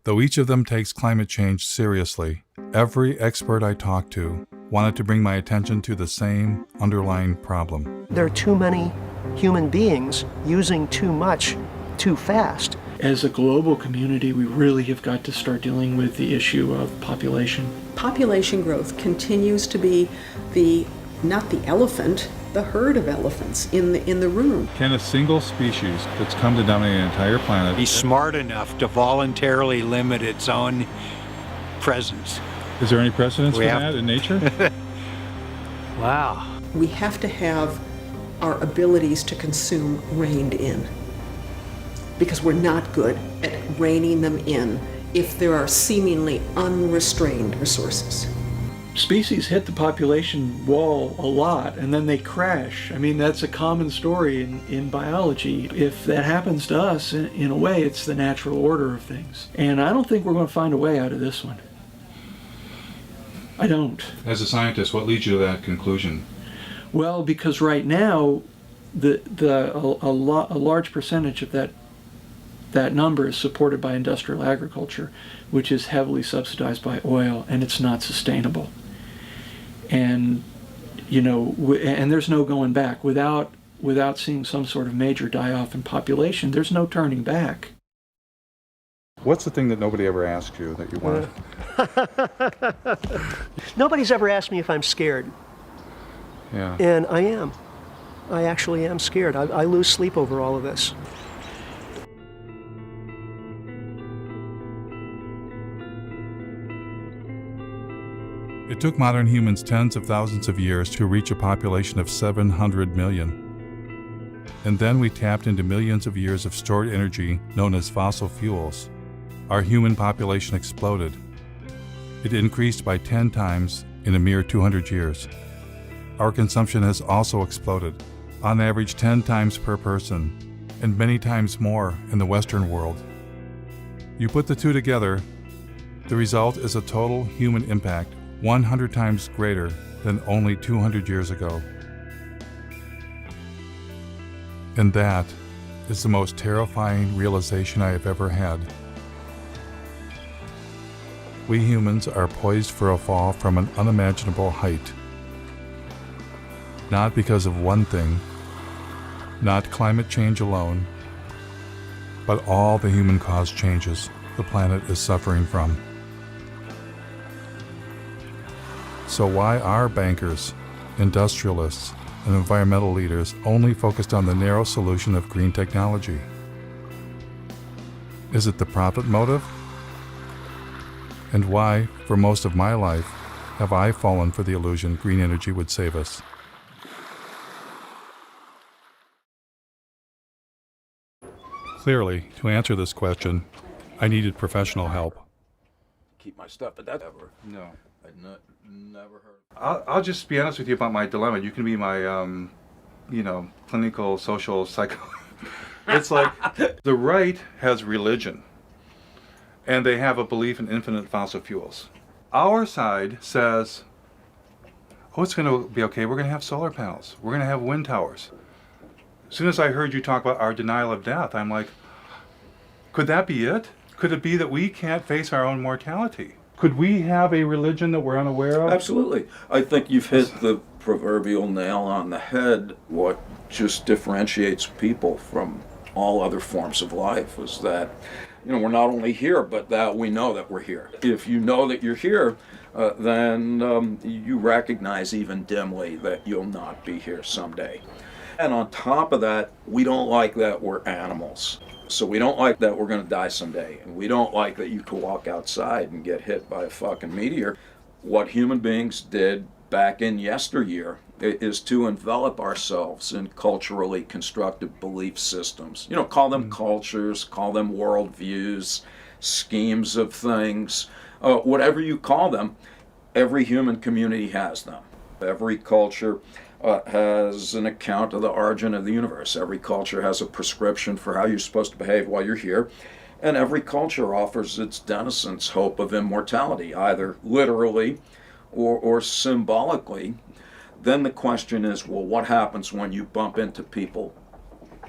Though each of them takes climate change seriously, every expert I talked to wanted to bring my attention to the same underlying problem. There are too many human beings using too much, too fast. As a global community, we really have got to start dealing with the issue of population. Population growth continues to be not the elephant, the herd of elephants in the room. Can a single species that's come to dominate an entire planet be smart enough to voluntarily limit its own presence? Is there any precedence for that in nature? Wow. We have to have our abilities to consume reined in, because we're not good at reining them in if there are seemingly unrestrained resources. Species hit the population wall a lot and then they crash. I mean, that's a common story in biology. If that happens to us, in a way, it's the natural order of things. And I don't think we're going to find a way out of this one. I don't. As a scientist, what leads you to that conclusion? Well, because right now, a large percentage of that number is supported by industrial agriculture, which is heavily subsidized by oil, and it's not sustainable. And and there's no going back. Without seeing some sort of major die-off in population, there's no turning back. What's the thing that nobody ever asked you that you want to... Nobody's ever asked me if I'm scared. Yeah. And I am. I actually am scared. I lose sleep over all of this. It took modern humans tens of thousands of years to reach a population of 700 million. And then we tapped into millions of years of stored energy known as fossil fuels. Our human population exploded. It increased by 10 times in a mere 200 years. Our consumption has also exploded, on average 10 times per person, and many times more in the Western world. You put the two together, the result is a total human impact 100 times greater than only 200 years ago. And that is the most terrifying realization I have ever had. We humans are poised for a fall from an unimaginable height. Not because of one thing, not climate change alone, but all the human-caused changes the planet is suffering from. So why are bankers, industrialists, and environmental leaders only focused on the narrow solution of green technology? Is it the profit motive? And why, for most of my life, have I fallen for the illusion green energy would save us? Clearly, to answer this question, I needed professional help. Keep my stuff, but that ever. No. I'd never heard. I'll just be honest with you about my dilemma. You can be my, clinical, social, psycho. It's like the right has religion, and they have a belief in infinite fossil fuels. Our side says, oh, it's going to be okay. We're going to have solar panels. We're going to have wind towers. As soon as I heard you talk about our denial of death, I'm like, could that be it? Could it be that we can't face our own mortality? Could we have a religion that we're unaware of? Absolutely. I think you've hit the proverbial nail on the head. What just differentiates people from all other forms of life is that, we're not only here, but that we know that we're here. If you know that you're here, then you recognize even dimly that you'll not be here someday. And on top of that, we don't like that we're animals. So we don't like that we're going to die someday. And we don't like that you could walk outside and get hit by a fucking meteor. What human beings did back in yesteryear is to envelop ourselves in culturally constructed belief systems. You know, call them cultures, call them worldviews, schemes of things, whatever you call them, every human community has them. Every culture has an account of the origin of the universe. Every culture has a prescription for how you're supposed to behave while you're here. And every culture offers its denizens hope of immortality, either literally or symbolically. Then the question is, well, what happens when you bump into people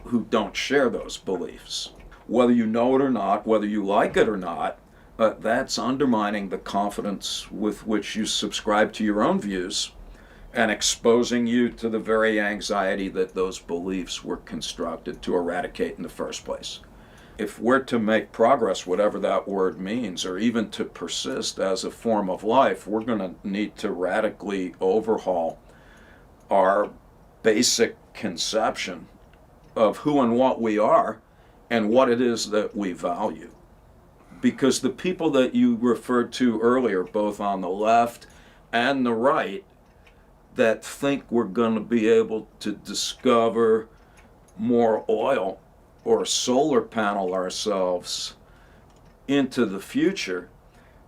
who don't share those beliefs? Whether you know it or not, whether you like it or not, that's undermining the confidence with which you subscribe to your own views and exposing you to the very anxiety that those beliefs were constructed to eradicate in the first place. If we're to make progress, whatever that word means, or even to persist as a form of life, we're going to need to radically overhaul our basic conception of who and what we are and what it is that we value. Because the people that you referred to earlier, both on the left and the right, that think we're going to be able to discover more oil or solar panel ourselves into the future,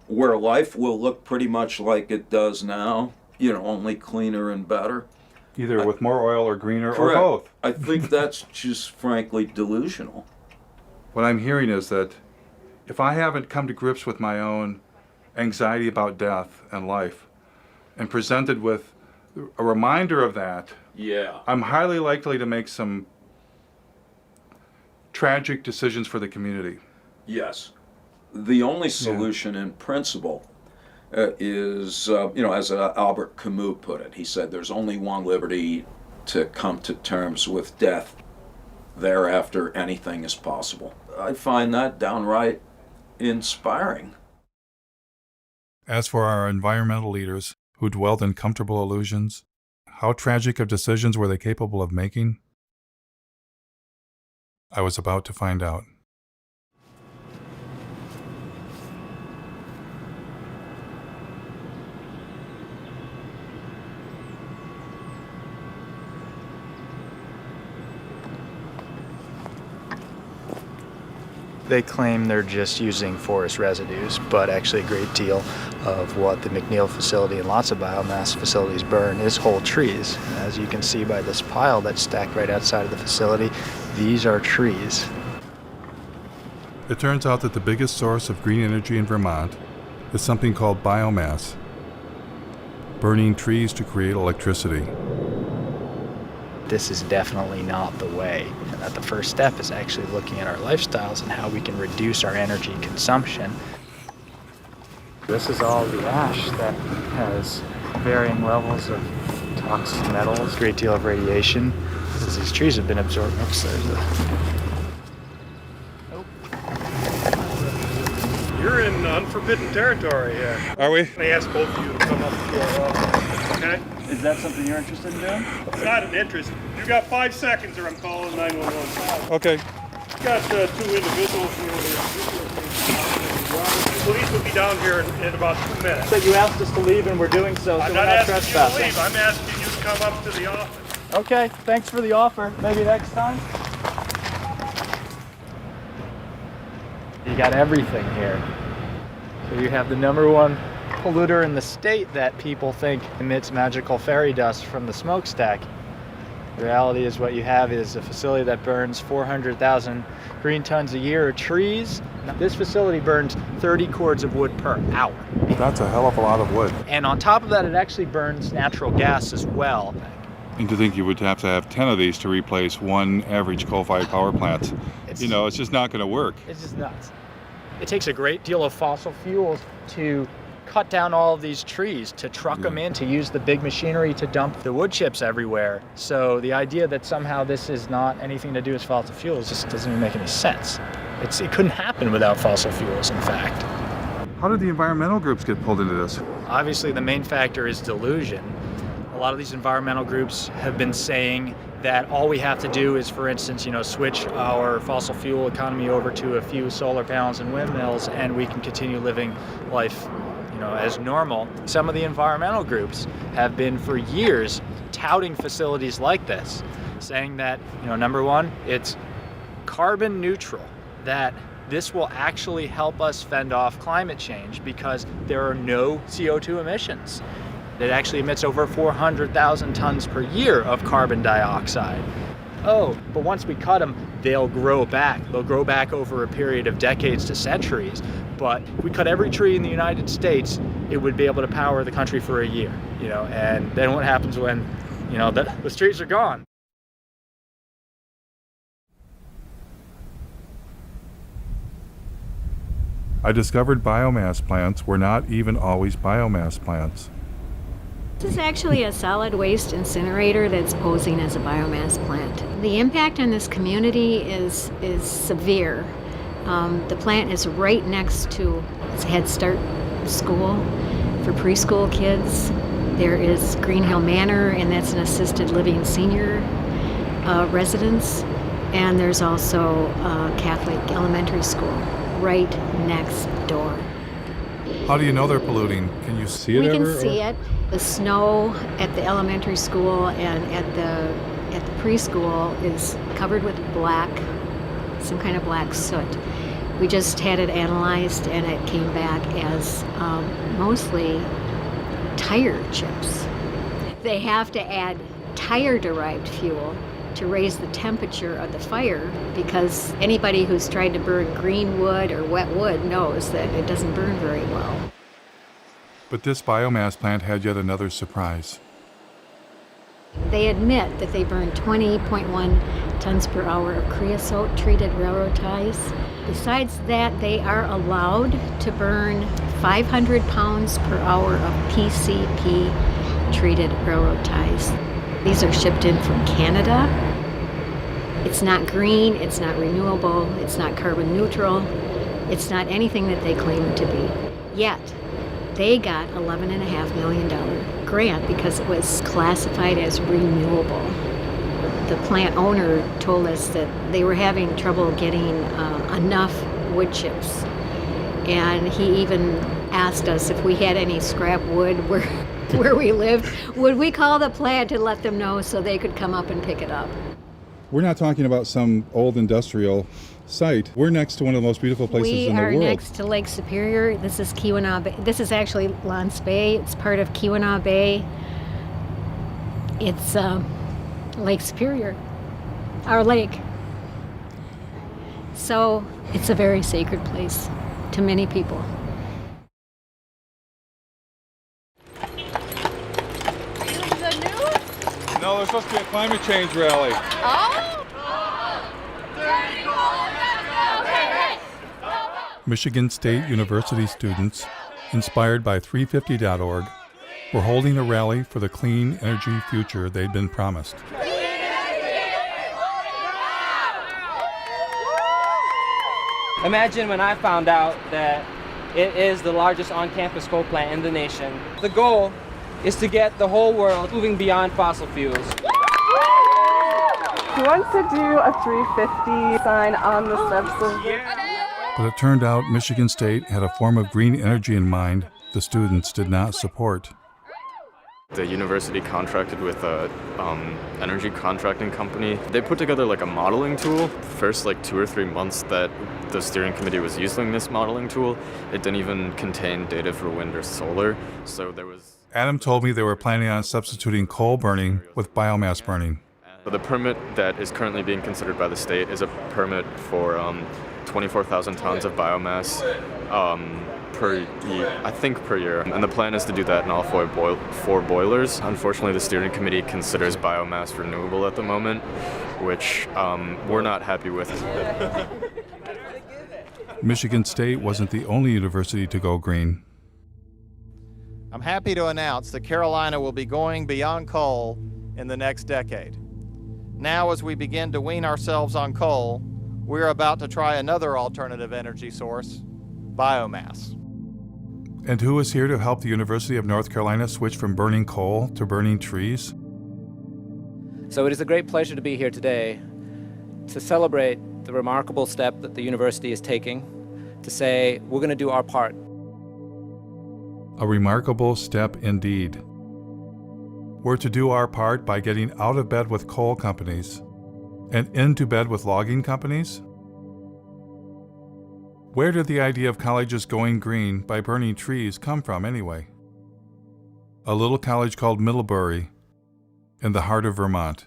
where life will look pretty much like it does now, you know, only cleaner and better. Either with more oil or greener Correct. or both. I think that's just frankly delusional. What I'm hearing is that if I haven't come to grips with my own anxiety about death and life and presented with a reminder of that, yeah, I'm highly likely to make some tragic decisions for the community. Yes. The only solution in principle is, you know, as Albert Camus put it, he said there's only one liberty: to come to terms with death. Thereafter, anything is possible. I find that downright inspiring. As for our environmental leaders who dwelled in comfortable illusions, how tragic of decisions were they capable of making? I was about to find out. They claim they're just using forest residues, but actually a great deal of what the McNeil facility and lots of biomass facilities burn is whole trees. As you can see by this pile that's stacked right outside of the facility, these are trees. It turns out that the biggest source of green energy in Vermont is something called biomass, burning trees to create electricity. This is definitely not the way, and that the first step is actually looking at our lifestyles and how we can reduce our energy consumption. This is all the ash that has varying levels of toxic metals, a great deal of radiation, as these trees have been absorbed. Oops, there's You're in unforbidden territory here. Are we? I asked both of you to come up to our office, okay? Is that something you're interested in doing? It's not an interest. You got 5 seconds or I'm calling 911. Okay. You got 2 individuals here. The police will be down here in about 2 minutes. But you asked us to leave and we're doing so, I'm so we're not not asking trespassing. you to leave. I'm asking you to come up to the office. Okay, thanks for the offer. Maybe next time? You got everything here. So you have the #1 polluter in the state that people think emits magical fairy dust from the smokestack. The reality is what you have is a facility that burns 400,000 green tons a year of trees. This facility burns 30 cords of wood per hour. That's a hell of a lot of wood. And on top of that, it actually burns natural gas as well. And to think you would have to have 10 of these to replace one average coal-fired power plant. It's just not going to work. It's just nuts. It takes a great deal of fossil fuels to cut down all of these trees, to truck them in, to use the big machinery to dump the wood chips everywhere. So the idea that somehow this is not anything to do with fossil fuels just doesn't even make any sense. It couldn't happen without fossil fuels, in fact. How did the environmental groups get pulled into this? Obviously, the main factor is delusion. A lot of these environmental groups have been saying that all we have to do is, for instance, switch our fossil fuel economy over to a few solar panels and windmills, and we can continue living life, as normal. Some of the environmental groups have been for years touting facilities like this, saying that, number one, it's carbon neutral, that this will actually help us fend off climate change because there are no CO2 emissions. It actually emits over 400,000 tons per year of carbon dioxide. Oh, but once we cut them, they'll grow back. They'll grow back over a period of decades to centuries. But if we cut every tree in the United States, it would be able to power the country for a year, and then what happens when, the trees are gone? I discovered biomass plants were not even always biomass plants. This is actually a solid waste incinerator that's posing as a biomass plant. The impact on this community is severe. The plant is right next to a Head Start school for preschool kids. There is Green Hill Manor, and that's an assisted living senior residence. And there's also a Catholic elementary school right next door. How do you know they're polluting? Can you see it We ever? can see it. The snow at the elementary school and at the preschool is covered with black, some kind of black soot. We just had it analyzed, and it came back as mostly tire chips. They have to add tire-derived fuel to raise the temperature of the fire, because anybody who's tried to burn green wood or wet wood knows that it doesn't burn very well. But this biomass plant had yet another surprise. They admit that they burn 20.1 tons per hour of creosote-treated railroad ties. Besides that, they are allowed to burn 500 pounds per hour of PCP-treated railroad ties. These are shipped in from Canada. It's not green, it's not renewable, it's not carbon neutral, it's not anything that they claim it to be. Yet, they got $11.5 million grant because it was classified as renewable. The plant owner told us that they were having trouble getting enough wood chips. And he even asked us if we had any scrap wood where we lived, would we call the plant to let them know so they could come up and pick it up. We're not talking about some old industrial site. We're next to one of the most beautiful places in the world. We are next to Lake Superior. This is Keweenaw Bay. This is actually L'Anse Bay. It's part of Keweenaw Bay. It's Lake Superior, our lake. So it's a very sacred place to many people. No, there's supposed to be a climate change rally. Michigan State University students, inspired by 350.org, were holding a rally for the clean energy future they'd been promised. Imagine when I found out that it is the largest on-campus coal plant in the nation. The goal is to get the whole world moving beyond fossil fuels. Who wants to do a 350 sign on the steps of the... But it turned out Michigan State had a form of green energy in mind the students did not support. The university contracted with a energy contracting company. They put together like a modeling tool. First 2 or 3 months that the steering committee was using this modeling tool, it didn't even contain data for wind or solar. So there was... Adam told me they were planning on substituting coal burning with biomass burning. The permit that is currently being considered by the state is a permit for 24,000 tons of biomass per year. And the plan is to do that in all four boilers. Unfortunately, the steering committee considers biomass renewable at the moment, which we're not happy with. Michigan State wasn't the only university to go green. I'm happy to announce that Carolina will be going beyond coal in the next decade. Now, as we begin to wean ourselves on coal, we're about to try another alternative energy source, biomass. And who is here to help the University of North Carolina switch from burning coal to burning trees? So it is a great pleasure to be here today to celebrate the remarkable step that the university is taking to say we're going to do our part. A remarkable step indeed. We're to do our part by getting out of bed with coal companies and into bed with logging companies? Where did the idea of colleges going green by burning trees come from anyway? A little college called Middlebury in the heart of Vermont.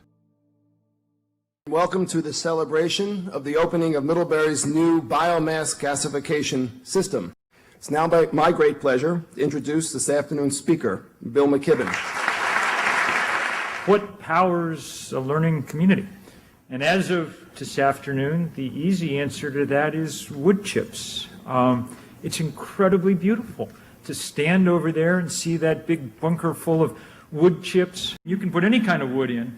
Welcome to the celebration of the opening of Middlebury's new biomass gasification system. It's now my great pleasure to introduce this afternoon's speaker, Bill McKibben. What powers a learning community? And as of this afternoon, the easy answer to that is wood chips. It's incredibly beautiful to stand over there and see that big bunker full of wood chips. You can put any kind of wood in,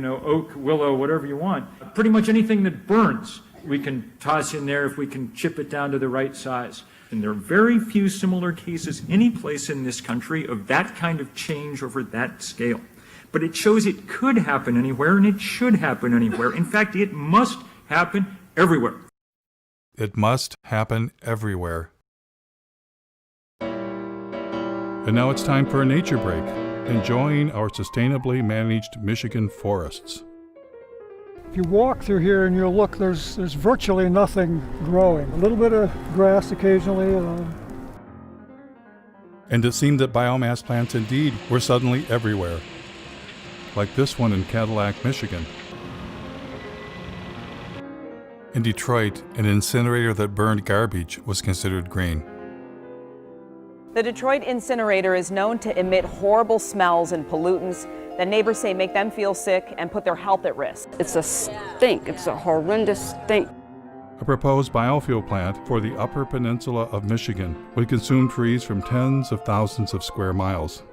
oak, willow, whatever you want. Pretty much anything that burns, we can toss in there if we can chip it down to the right size. And there are very few similar cases any place in this country of that kind of change over that scale. But it shows it could happen anywhere, and it should happen anywhere. In fact, it must happen everywhere. It must happen everywhere. And now it's time for a nature break, enjoying our sustainably managed Michigan forests. If you walk through here and you look, there's virtually nothing growing. A little bit of grass occasionally. And it seemed that biomass plants indeed were suddenly everywhere. Like this one in Cadillac, Michigan. In Detroit, an incinerator that burned garbage was considered green. The Detroit incinerator is known to emit horrible smells and pollutants that neighbors say make them feel sick and put their health at risk. It's a stink. It's a horrendous stink. A proposed biofuel plant for the Upper Peninsula of Michigan would consume trees from tens of thousands of square miles.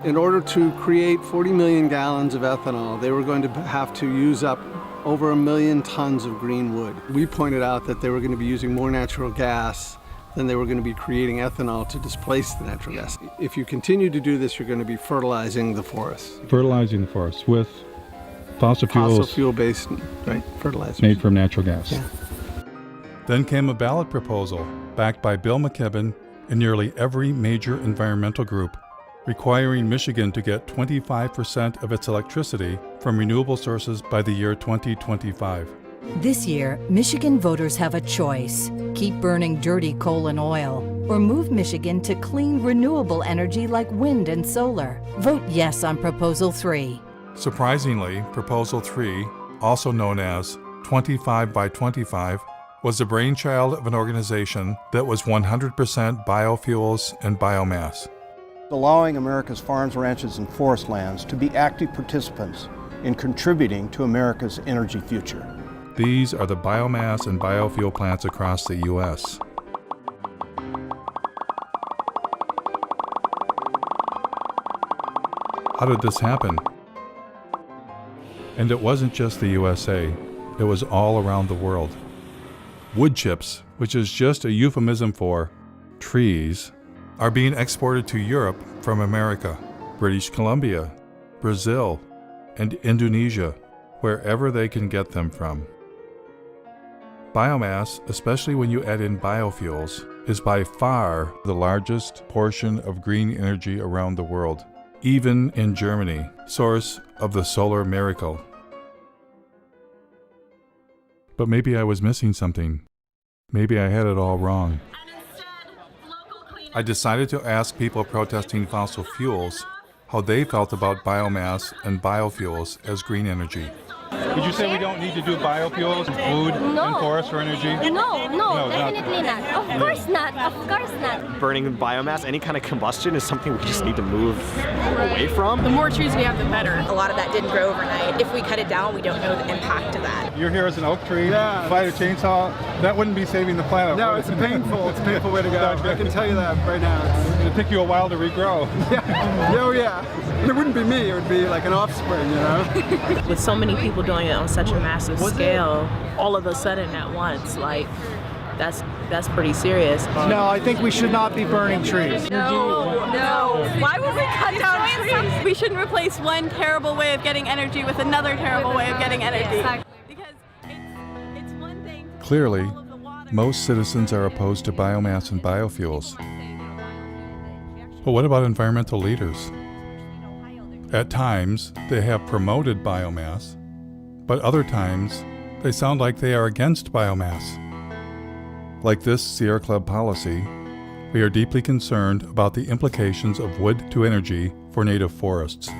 In order to create 40 million gallons of ethanol, they were going to have to use up over 1 million tons of green wood. We pointed out that they were going to be using more natural gas than they were going to be creating ethanol to displace the natural gas. If you continue to do this, you're going to be fertilizing the forest. Fertilizing the forest with fossil fuels. Fossil fuel-based fertilizers. Made from natural gas. Yeah. Then came a ballot proposal backed by Bill McKibben and nearly every major environmental group, requiring Michigan to get 25% of its electricity from renewable sources by the year 2025. This year, Michigan voters have a choice. Keep burning dirty coal and oil, or move Michigan to clean, renewable energy like wind and solar. Vote yes on Proposal 3. Surprisingly, Proposal 3, also known as 25 by 25, was the brainchild of an organization that was 100% biofuels and biomass. Allowing America's farms, ranches, and forest lands to be active participants in contributing to America's energy future. These are the biomass and biofuel plants across the U.S. How did this happen? And it wasn't just the USA, it was all around the world. Wood chips, which is just a euphemism for trees, are being exported to Europe from America, British Columbia, Brazil, and Indonesia, wherever they can get them from. Biomass, especially when you add in biofuels, is by far the largest portion of green energy around the world, even in Germany, source of the solar miracle. But maybe I was missing something. Maybe I had it all wrong. I decided to ask people protesting fossil fuels how they felt about biomass and biofuels as green energy. Did you say we don't need to do biofuels, food, and forest for energy? No, definitely not. Of course not. Of course not. Burning biomass, any kind of combustion is something we just need to move away from. The more trees we have, the better. A lot of that didn't grow overnight. If we cut it down, we don't know the impact of that. You're here as an oak tree, fight a chainsaw, that wouldn't be saving the planet. No, it's a painful way to go. I can tell you that right now. It'd take you a while to regrow. Yeah. It wouldn't be me, it would be like an offspring, you know? With so many people doing it on such a massive scale, all of a sudden at once, like, that's pretty serious. No, I think we should not be burning trees. No. Why would we cut down trees? We shouldn't replace one terrible way of getting energy with another terrible way of getting energy. Exactly. Because it's one thing. Clearly, most citizens are opposed to biomass and biofuels. But what about environmental leaders? At times, they have promoted biomass, but other times, they sound like they are against biomass. Like this Sierra Club policy, we are deeply concerned about the implications of wood to energy for native forests.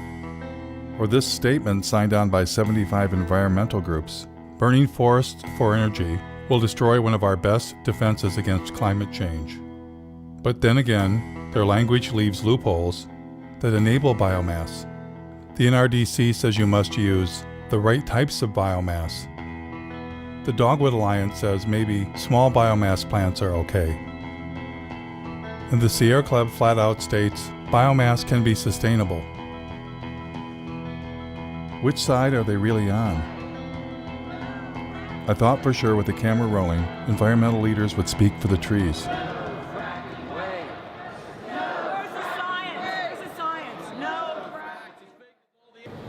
Or this statement signed on by 75 environmental groups, burning forests for energy will destroy one of our best defenses against climate change. But then again, their language leaves loopholes that enable biomass. The NRDC says you must use the right types of biomass. The Dogwood Alliance says maybe small biomass plants are okay. And the Sierra Club flat out states biomass can be sustainable. Which side are they really on? I thought for sure with the camera rolling, environmental leaders would speak for the trees.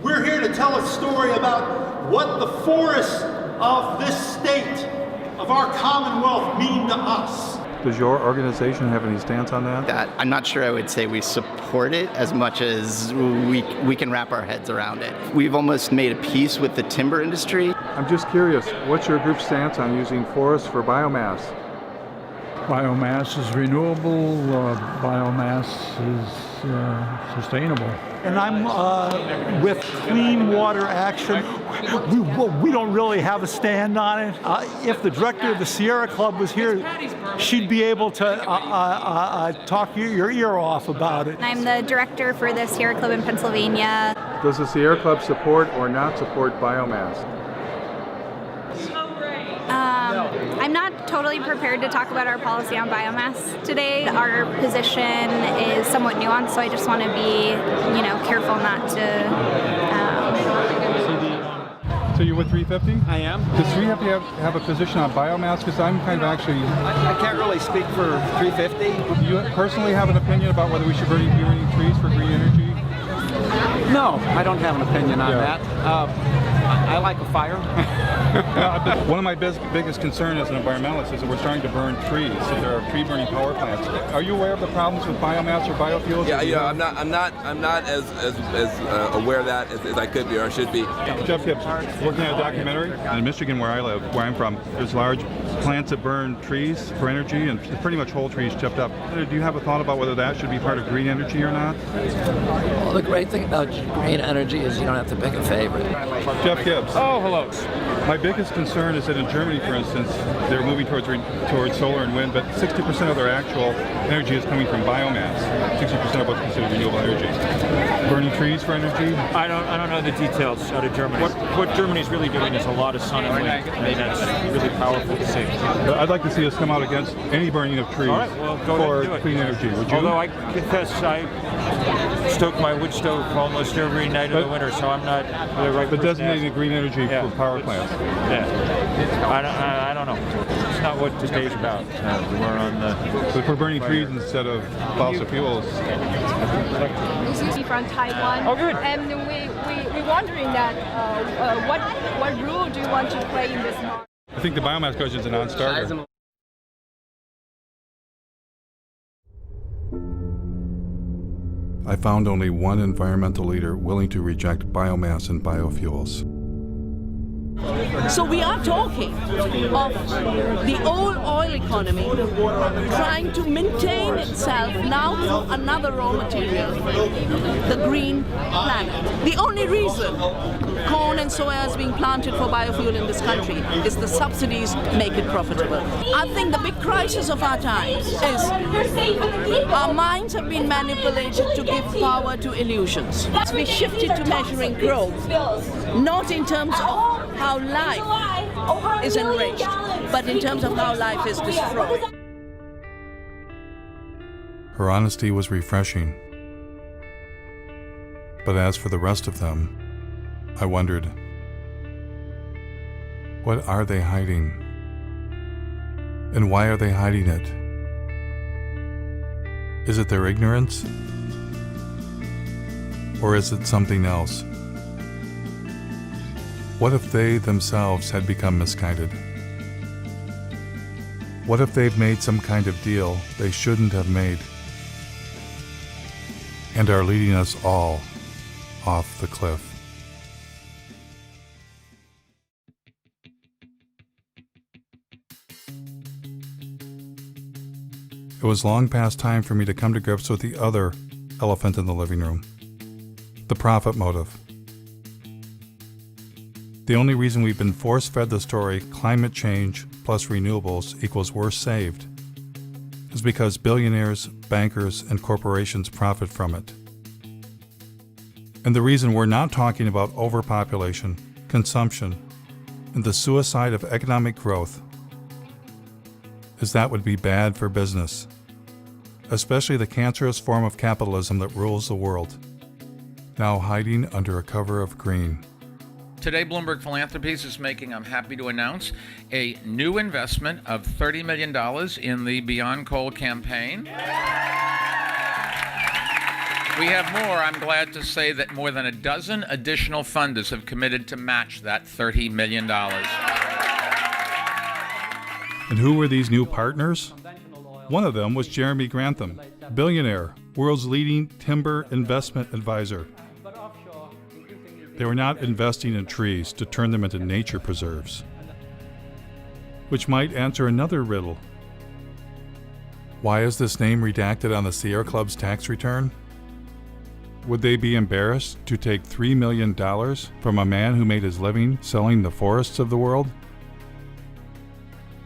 We're here to tell a story about what the forests of this state, of our Commonwealth, mean to us. Does your organization have any stance on that? I'm not sure I would say we support it as much as we can wrap our heads around it. We've almost made a peace with the timber industry. I'm just curious, what's your group's stance on using forests for biomass? Biomass is renewable, biomass is sustainable. And I'm with Clean Water Action. We don't really have a stand on it. If the director of the Sierra Club was here, she'd be able to talk your ear off about it. I'm the director for the Sierra Club in Pennsylvania. Does the Sierra Club support or not support biomass? I'm not totally prepared to talk about our policy on biomass today. Our position is somewhat nuanced, so I just want to be, careful not to. So you're with 350? I am. Does 350 have a position on biomass? Because I'm kind of actually... I can't really speak for 350. Do you personally have an opinion about whether we should be burning trees for green energy? No, I don't have an opinion on that. I like a fire. One of my biggest concerns as an environmentalist is that we're starting to burn trees. So there are tree burning power plants. Are you aware of the problems with biomass or biofuels? Yeah, I'm not as aware of that as I could be or should be. Jeff Gibbs, working on a documentary in Michigan, where I live, where I'm from. There's large plants that burn trees for energy, and pretty much whole trees chipped up. Do you have a thought about whether that should be part of green energy or not? Well, the great thing about green energy is you don't have to pick a favorite. Jeff Gibbs. Oh, hello. My biggest concern is that in Germany, for instance, they're moving towards solar and wind, but 60% of their actual energy is coming from biomass. 60% of what's considered renewable energy. Burning trees for energy? I don't know the details out of Germany. What Germany's really doing is a lot of sun and wind, and that's really powerful to see. But I'd like to see us come out against any burning of trees for clean energy. Would you? Although I confess I stoke my wood stove almost every night of the winter, so I'm not the right person. But designating green energy for power plants. Yeah, I don't know. It's not what today's about. We're on the. But if we're burning trees instead of fossil fuels. From Taiwan. Oh, good. And we're wondering that what role do you want to play in this market? I think the biomass question is a non-starter. I found only one environmental leader willing to reject biomass and biofuels. So we are talking of the old oil economy trying to maintain itself now through another raw material, the green planet. The only reason corn and soya is being planted for biofuel in this country is the subsidies make it profitable. I think the big crisis of our times is our minds have been manipulated to give power to illusions. We shifted to measuring growth, not in terms of how life is enriched, but in terms of how life is destroyed. Her honesty was refreshing. But as for the rest of them, I wondered, what are they hiding? And why are they hiding it? Is it their ignorance? Or is it something else? What if they themselves had become misguided? What if they've made some kind of deal they shouldn't have made and are leading us all off the cliff? It was long past time for me to come to grips with the other elephant in the living room, the profit motive. The only reason we've been force-fed the story climate change plus renewables equals worse saved is because billionaires, bankers, and corporations profit from it. And the reason we're not talking about overpopulation, consumption, and the suicide of economic growth is that would be bad for business, especially the cancerous form of capitalism that rules the world, now hiding under a cover of green. Today, Bloomberg Philanthropies is making, I'm happy to announce, a new investment of $30 million in the Beyond Coal campaign. We have more. I'm glad to say that more than a dozen additional funders have committed to match that $30 million. And who were these new partners? One of them was Jeremy Grantham, billionaire, world's leading timber investment advisor. They were not investing in trees to turn them into nature preserves, which might answer another riddle. Why is this name redacted on the Sierra Club's tax return? Would they be embarrassed to take $3 million from a man who made his living selling the forests of the world?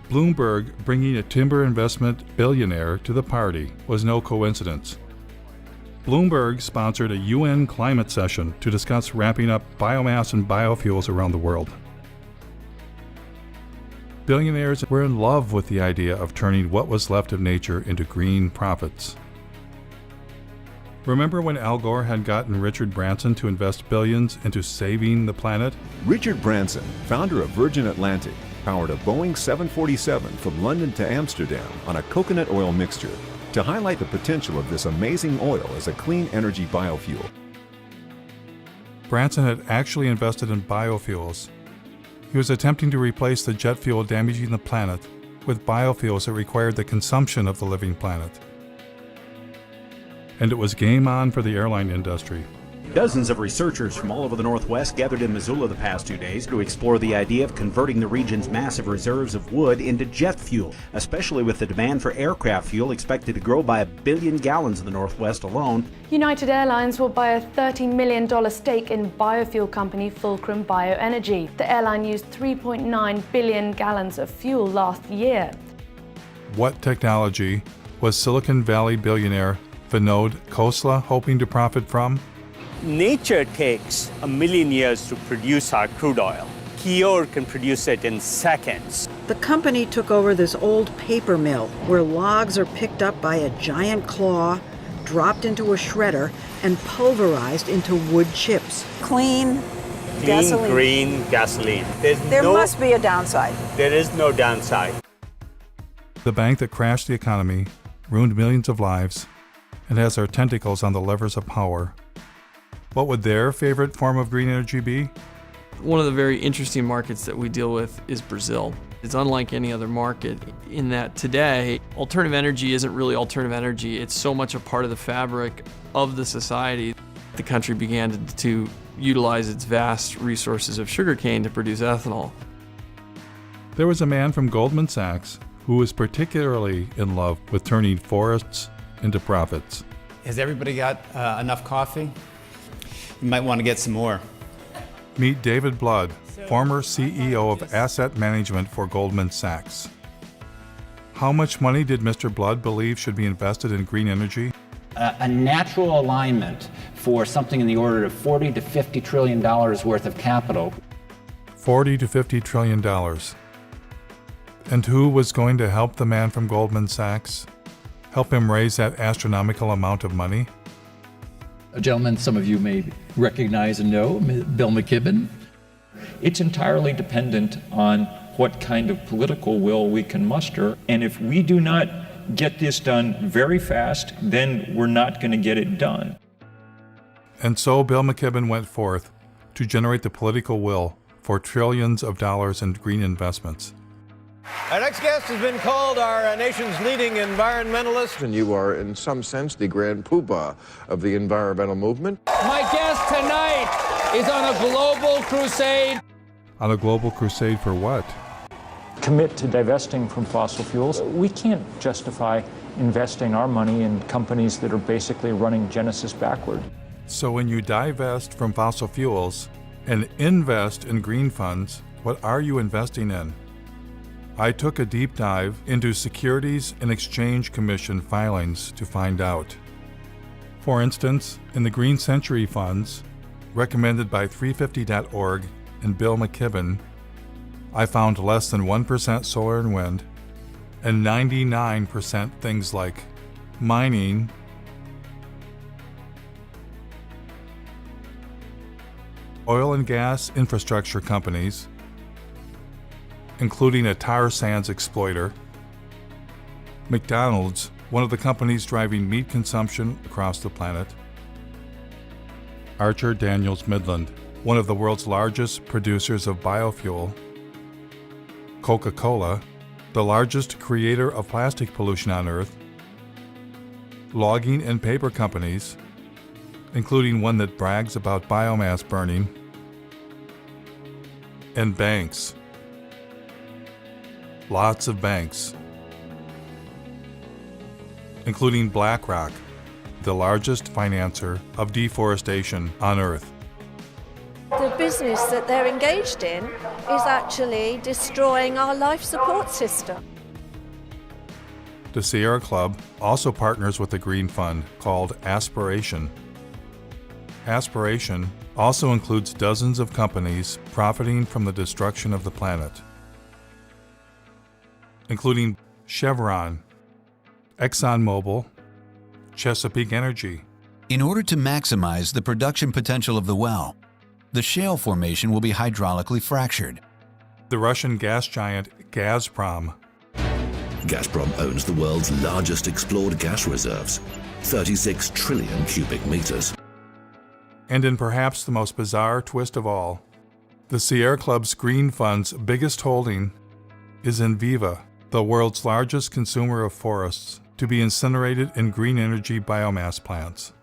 Bloomberg bringing a timber investment billionaire to the party was no coincidence. Bloomberg sponsored a UN climate session to discuss ramping up biomass and biofuels around the world. Billionaires were in love with the idea of turning what was left of nature into green profits. Remember when Al Gore had gotten Richard Branson to invest billions into saving the planet? Richard Branson, founder of Virgin Atlantic, powered a Boeing 747 from London to Amsterdam on a coconut oil mixture to highlight the potential of this amazing oil as a clean energy biofuel. Branson had actually invested in biofuels. He was attempting to replace the jet fuel damaging the planet with biofuels that required the consumption of the living planet. And it was game on for the airline industry. Dozens of researchers from all over the Northwest gathered in Missoula the past 2 days to explore the idea of converting the region's massive reserves of wood into jet fuel, especially with the demand for aircraft fuel expected to grow by 1 billion gallons in the Northwest alone. United Airlines will buy a $30 million stake in biofuel company Fulcrum Bioenergy. The airline used 3.9 billion gallons of fuel last year. What technology was Silicon Valley billionaire Vinod Khosla hoping to profit from? Nature takes 1 million years to produce our crude oil. Kior can produce it in seconds. The company took over this old paper mill where logs are picked up by a giant claw, dropped into a shredder, and pulverized into wood chips. Clean gasoline. Green gasoline. There must be a downside. There is no downside. The bank that crashed the economy, ruined millions of lives, and has our tentacles on the levers of power. What would their favorite form of green energy be? One of the very interesting markets that we deal with is Brazil. It's unlike any other market in that today, alternative energy isn't really alternative energy. It's so much a part of the fabric of the society. The country began to utilize its vast resources of sugarcane to produce ethanol. There was a man from Goldman Sachs who was particularly in love with turning forests into profits. Has everybody got enough coffee? You might want to get some more. Meet David Blood, former CEO of asset management for Goldman Sachs. How much money did Mr. Blood believe should be invested in green energy? A natural alignment for something in the order of $40 to $50 trillion worth of capital. $40 to $50 trillion. And who was going to help the man from Goldman Sachs? Help him raise that astronomical amount of money? A gentleman some of you may recognize and know, Bill McKibben. It's entirely dependent on what kind of political will we can muster. And if we do not get this done very fast, then we're not going to get it done. And so Bill McKibben went forth to generate the political will for trillions of dollars in green investments. Our next guest has been called our nation's leading environmentalist. And you are, in some sense, the grand poobah of the environmental movement. My guest tonight is on a global crusade. On a global crusade for what? Commit to divesting from fossil fuels. We can't justify investing our money in companies that are basically running Genesis backward. So when you divest from fossil fuels and invest in green funds, what are you investing in? I took a deep dive into Securities and Exchange Commission filings to find out. For instance, in the Green Century funds, recommended by 350.org and Bill McKibben, I found less than 1% solar and wind, and 99% things like mining, oil and gas infrastructure companies, including a tar sands exploiter, McDonald's, one of the companies driving meat consumption across the planet, Archer Daniels Midland, one of the world's largest producers of biofuel, Coca-Cola, the largest creator of plastic pollution on Earth, logging and paper companies, including one that brags about biomass burning, and banks. Lots of banks, including BlackRock, the largest financer of deforestation on Earth. The business that they're engaged in is actually destroying our life support system. The Sierra Club also partners with a green fund called Aspiration. Aspiration also includes dozens of companies profiting from the destruction of the planet, including Chevron, ExxonMobil, Chesapeake Energy. In order to maximize the production potential of the well, the shale formation will be hydraulically fractured. The Russian gas giant Gazprom. Gazprom owns the world's largest explored gas reserves, 36 trillion cubic meters. And in perhaps the most bizarre twist of all, the Sierra Club's Green Fund's biggest holding is Enviva, the world's largest consumer of forests, to be incinerated in green energy biomass plants.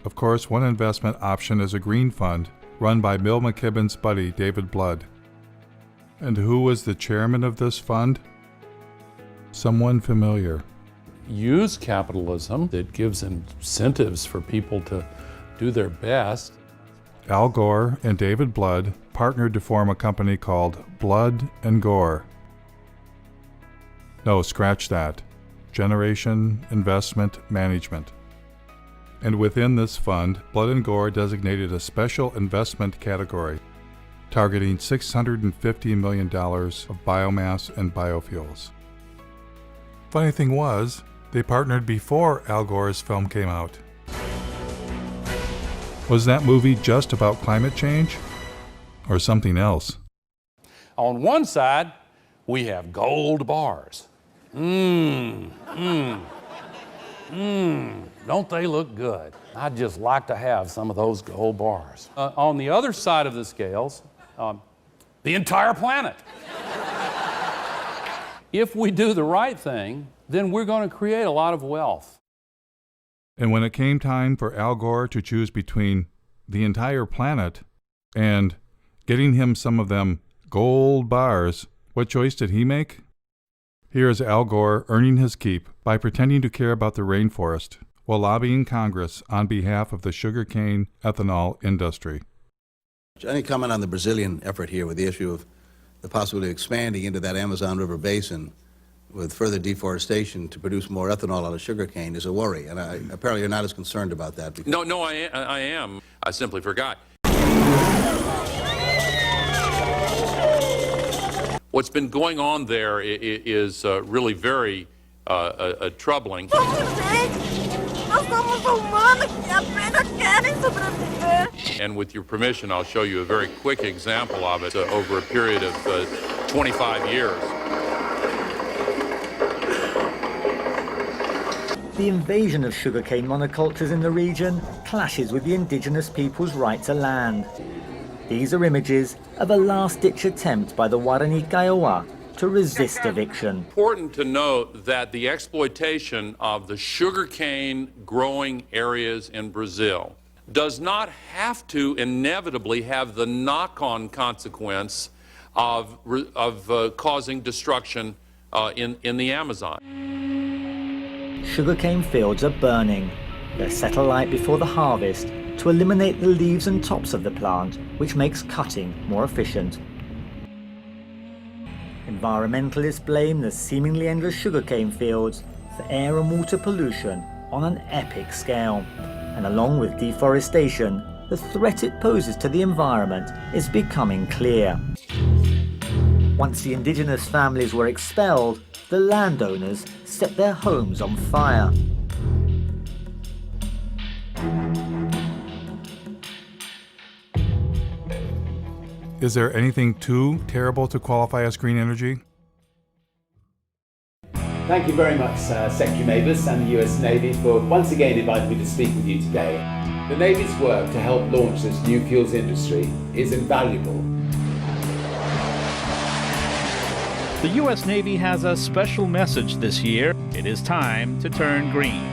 Of course, one investment option is a green fund run by Bill McKibben's buddy David Blood. And who was the chairman of this fund? Someone familiar. Use capitalism that gives incentives for people to do their best. Al Gore and David Blood partnered to form a company called Blood and Gore. No, scratch that. Generation Investment Management. And within this fund, Blood and Gore designated a special investment category, targeting $650 million of biomass and biofuels. Funny thing was, they partnered before Al Gore's film came out. Was that movie just about climate change? Or something else? On one side, we have gold bars. Don't they look good? I'd just like to have some of those gold bars. On the other side of the scales, the entire planet. If we do the right thing, then we're going to create a lot of wealth. And when it came time for Al Gore to choose between the entire planet and getting him some of them gold bars, what choice did he make? Here's Al Gore earning his keep by pretending to care about the rainforest while lobbying Congress on behalf of the sugarcane ethanol industry. Any comment on the Brazilian effort here with the issue of the possibility of expanding into that Amazon River basin with further deforestation to produce more ethanol out of sugarcane is a worry, and apparently you're not as concerned about that. No, I am. I simply forgot. What's been going on there is really very troubling. Nós somos humanos que apenas querem sobreviver. And with your permission, I'll show you a very quick example of it over a period of 25 years. The invasion of sugarcane monocultures in the region clashes with the indigenous people's right to land. These are images of a last-ditch attempt by the Guarani Kaiowá to resist eviction. Important to note that the exploitation of the sugarcane growing areas in Brazil does not have to inevitably have the knock-on consequence of causing destruction in the Amazon. Sugarcane fields are burning. They're set alight before the harvest to eliminate the leaves and tops of the plant, which makes cutting more efficient. Environmentalists blame the seemingly endless sugarcane fields for air and water pollution on an epic scale. And along with deforestation, the threat it poses to the environment is becoming clear. Once the indigenous families were expelled, the landowners set their homes on fire. Is there anything too terrible to qualify as green energy? Thank you very much, Secretary Mabus and the US Navy for once again inviting me to speak with you today. The Navy's work to help launch this new fuels industry is invaluable. The U.S. Navy has a special message this year. It is time to turn green.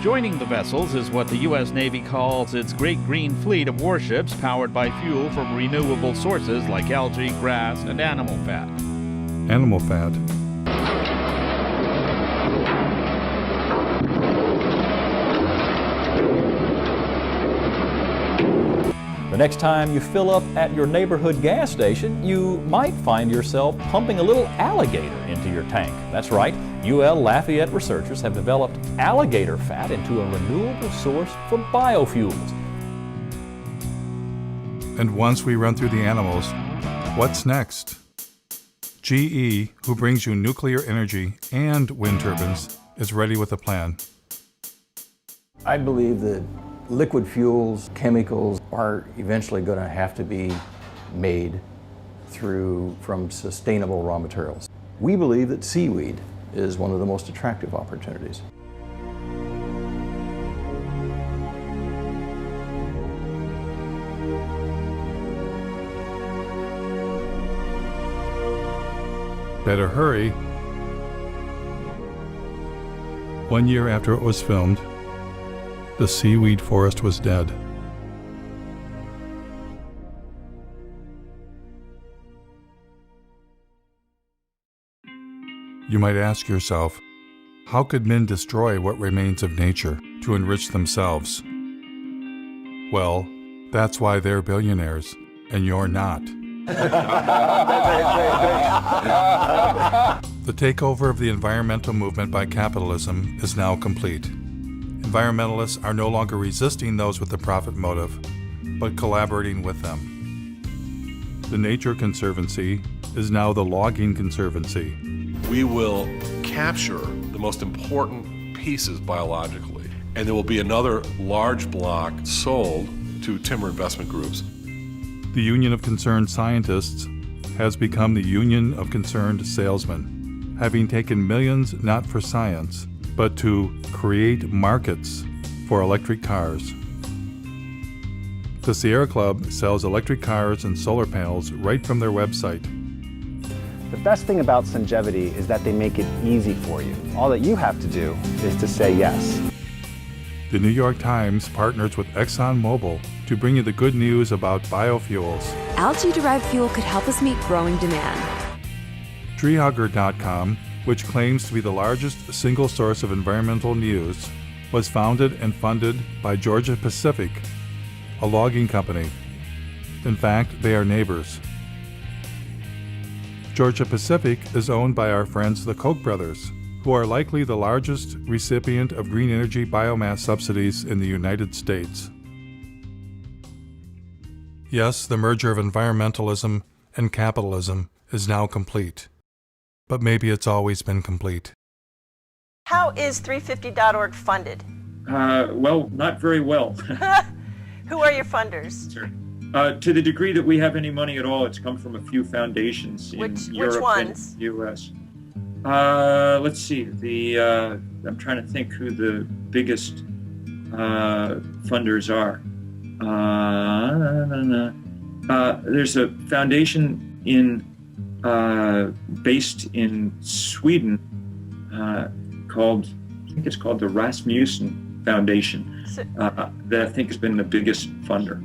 Joining the vessels is what the U.S. Navy calls its Great Green Fleet of warships powered by fuel from renewable sources like algae, grass, and animal fat. Animal fat. The next time you fill up at your neighborhood gas station, you might find yourself pumping a little alligator into your tank. That's right, UL Lafayette researchers have developed alligator fat into a renewable source for biofuels. And once we run through the animals, what's next? GE, who brings you nuclear energy and wind turbines, is ready with a plan. I believe that liquid fuels, chemicals are eventually going to have to be made from sustainable raw materials. We believe that seaweed is one of the most attractive opportunities. Better hurry. 1 year after it was filmed, the seaweed forest was dead. You might ask yourself, how could men destroy what remains of nature to enrich themselves? Well, that's why they're billionaires, and you're not. The takeover of the environmental movement by capitalism is now complete. Environmentalists are no longer resisting those with the profit motive, but collaborating with them. The Nature Conservancy is now the Logging Conservancy. We will capture the most important pieces biologically, and there will be another large block sold to timber investment groups. The Union of Concerned Scientists has become the Union of Concerned Salesmen, having taken millions not for science, but to create markets for electric cars. The Sierra Club sells electric cars and solar panels right from their website. The best thing about Sungevity is that they make it easy for you. All that you have to do is to say yes. The New York Times partners with ExxonMobil to bring you the good news about biofuels. Algae-derived fuel could help us meet growing demand. Treehugger.com, which claims to be the largest single source of environmental news, was founded and funded by Georgia Pacific, a logging company. In fact, they are neighbors. Georgia Pacific is owned by our friends the Koch brothers, who are likely the largest recipient of green energy biomass subsidies in the United States. Yes, the merger of environmentalism and capitalism is now complete. But maybe it's always been complete. How is 350.org funded? Well, not very well. Who are your funders? Sure. To the degree that we have any money at all, it's come from a few foundations in Europe which ones? and the U.S. Let's see. I'm trying to think who the biggest funders are. There's a foundation based in Sweden called, I think it's called the Rasmussen Foundation, that I think has been the biggest funder.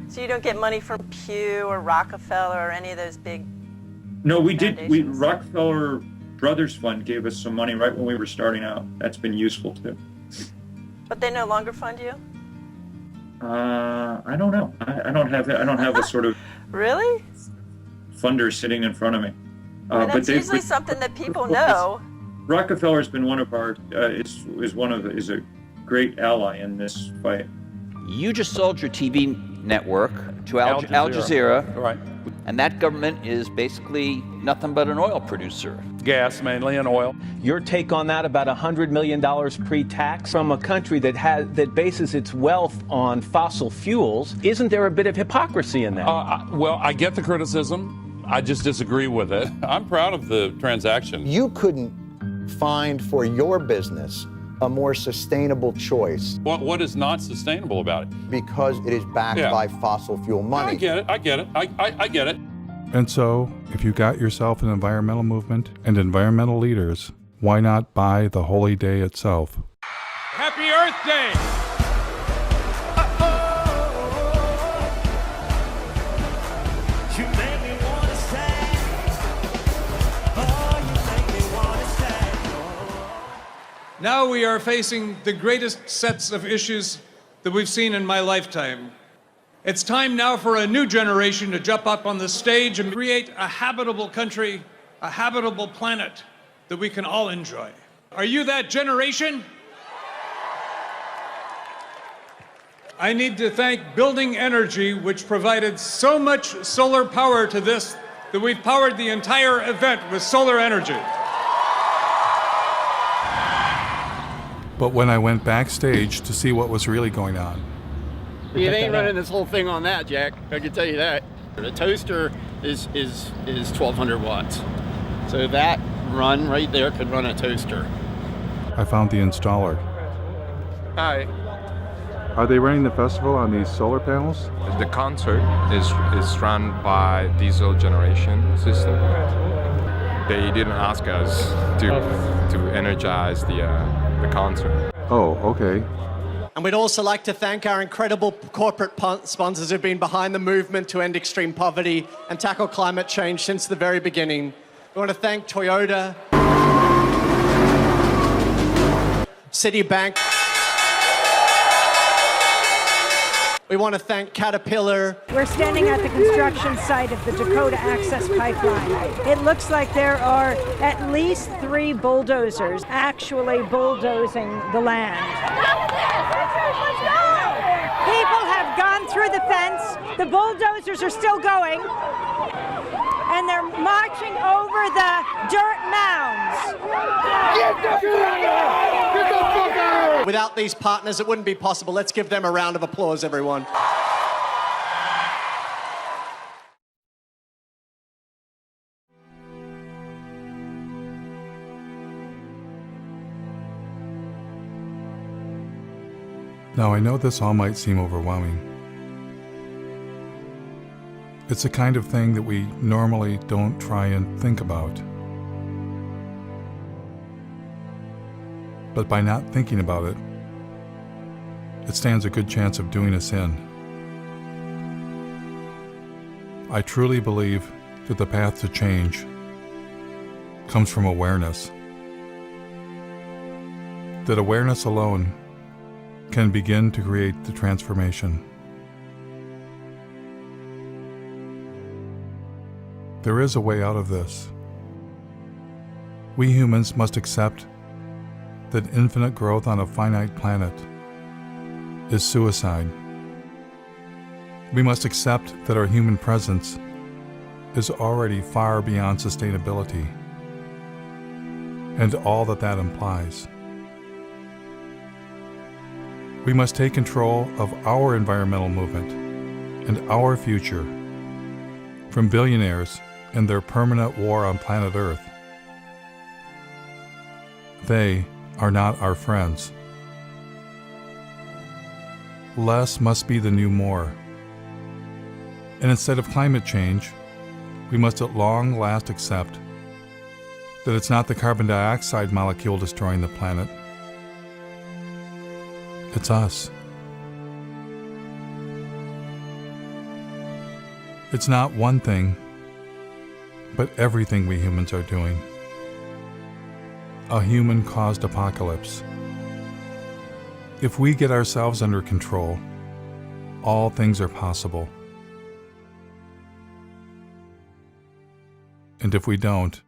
So you don't get money from Pew or Rockefeller or any of those big... No, we did. Rockefeller Brothers Fund gave us some money right when we were starting out. That's been useful too. But they no longer fund you? I don't know. I don't have a sort of really funder sitting in front of me. That's usually something that people know. Rockefeller's been one of our is a great ally in this fight. You just sold your TV network to Al Jazeera. Right. And that government is basically nothing but an oil producer. Gas mainly and oil. Your take on that, about $100 million pre-tax from a country that bases its wealth on fossil fuels. Isn't there a bit of hypocrisy in that? Well, I get the criticism. I just disagree with it. I'm proud of the transaction. You couldn't find for your business a more sustainable choice. What is not sustainable about it? Because it is backed by fossil fuel money. I get it. I get it. And so, if you got yourself an environmental movement and environmental leaders, why not buy the holy day itself? Happy Earth Day! Now we are facing the greatest sets of issues that we've seen in my lifetime. It's time now for a new generation to jump up on the stage and create a habitable country, a habitable planet that we can all enjoy. Are you that generation? I need to thank Building Energy, which provided so much solar power to this that we've powered the entire event with solar energy. But when I went backstage to see what was really going on, You ain't running this whole thing on that, Jack. I can tell you that. The toaster is 1,200 watts. So that run right there could run a toaster. I found the installer. Hi. Are they running the festival on these solar panels? The concert is run by diesel generation system. They didn't ask us to energize the concert. Oh, okay. And we'd also like to thank our incredible corporate sponsors who've been behind the movement to end extreme poverty and tackle climate change since the very beginning. We want to thank Toyota, Citibank. We want to thank Caterpillar. We're standing at the construction site of the Dakota Access Pipeline. It looks like there are at least 3 bulldozers actually bulldozing the land. People have gone through the fence. The bulldozers are still going. And they're marching over the dirt mounds. Get the fuck out! Get the fuck out! Without these partners, it wouldn't be possible. Let's give them a round of applause, everyone. Now, I know this all might seem overwhelming. It's the kind of thing that we normally don't try and think about. But by not thinking about it, it stands a good chance of doing us in. I truly believe that the path to change comes from awareness. That awareness alone can begin to create the transformation. There is a way out of this. We humans must accept that infinite growth on a finite planet is suicide. We must accept that our human presence is already far beyond sustainability and all that that implies. We must take control of our environmental movement and our future from billionaires and their permanent war on planet Earth. They are not our friends. Less must be the new more. And instead of climate change, we must at long last accept that it's not the carbon dioxide molecule destroying the planet. It's us. It's not one thing, but everything we humans are doing. A human-caused apocalypse. If we get ourselves under control, all things are possible. And if we don't,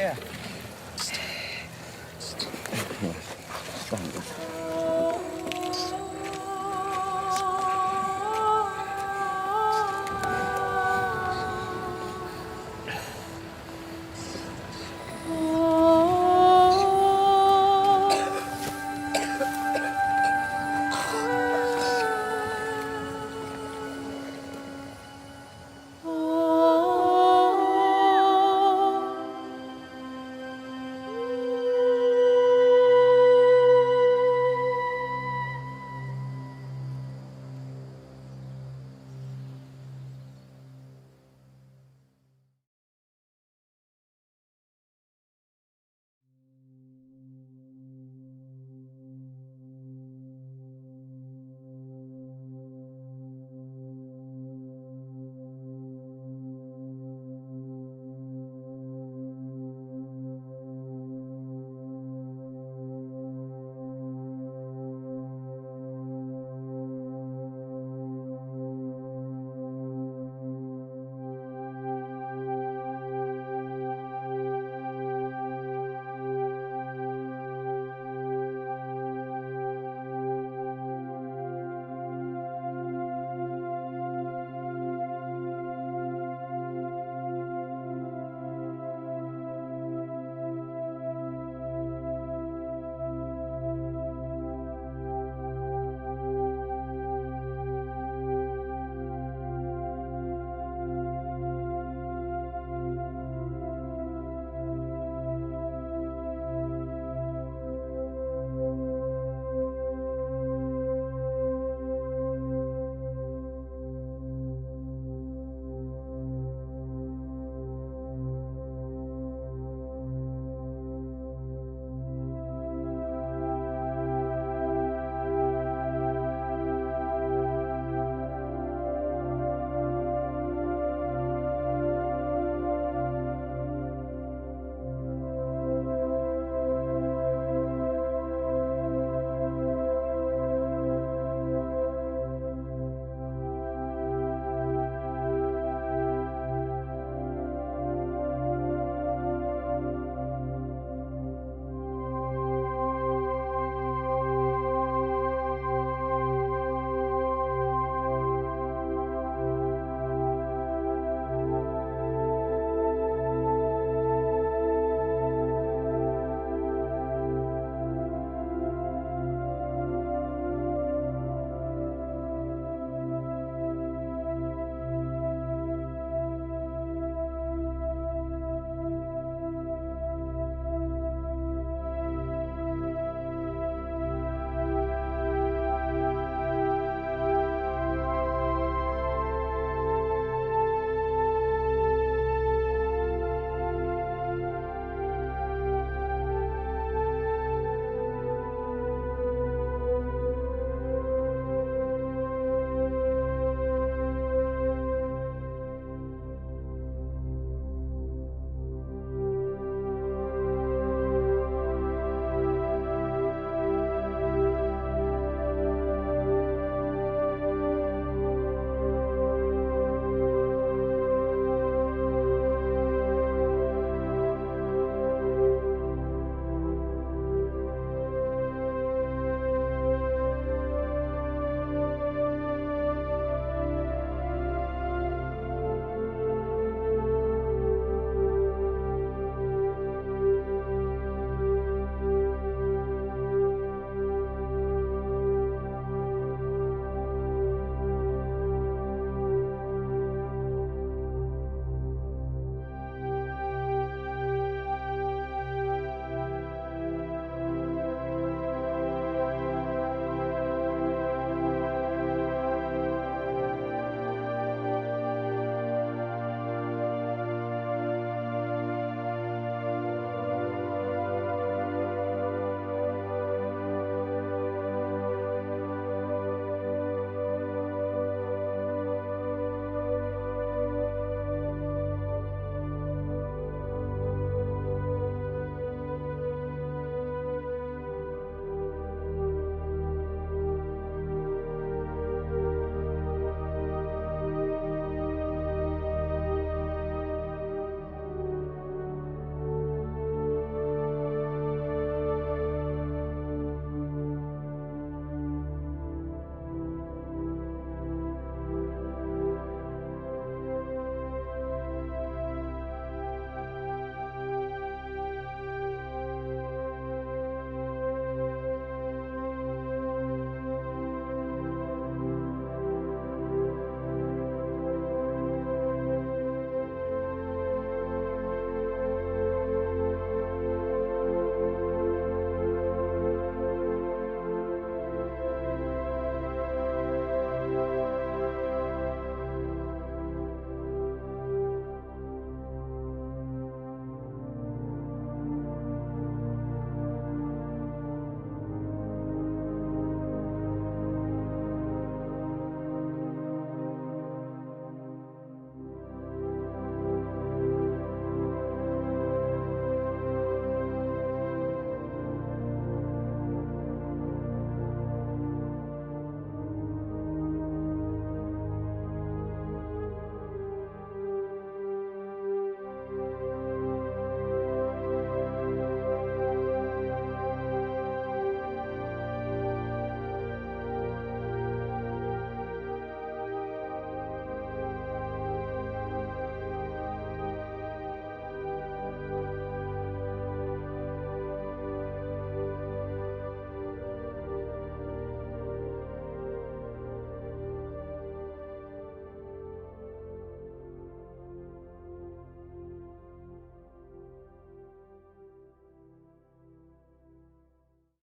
Yeah.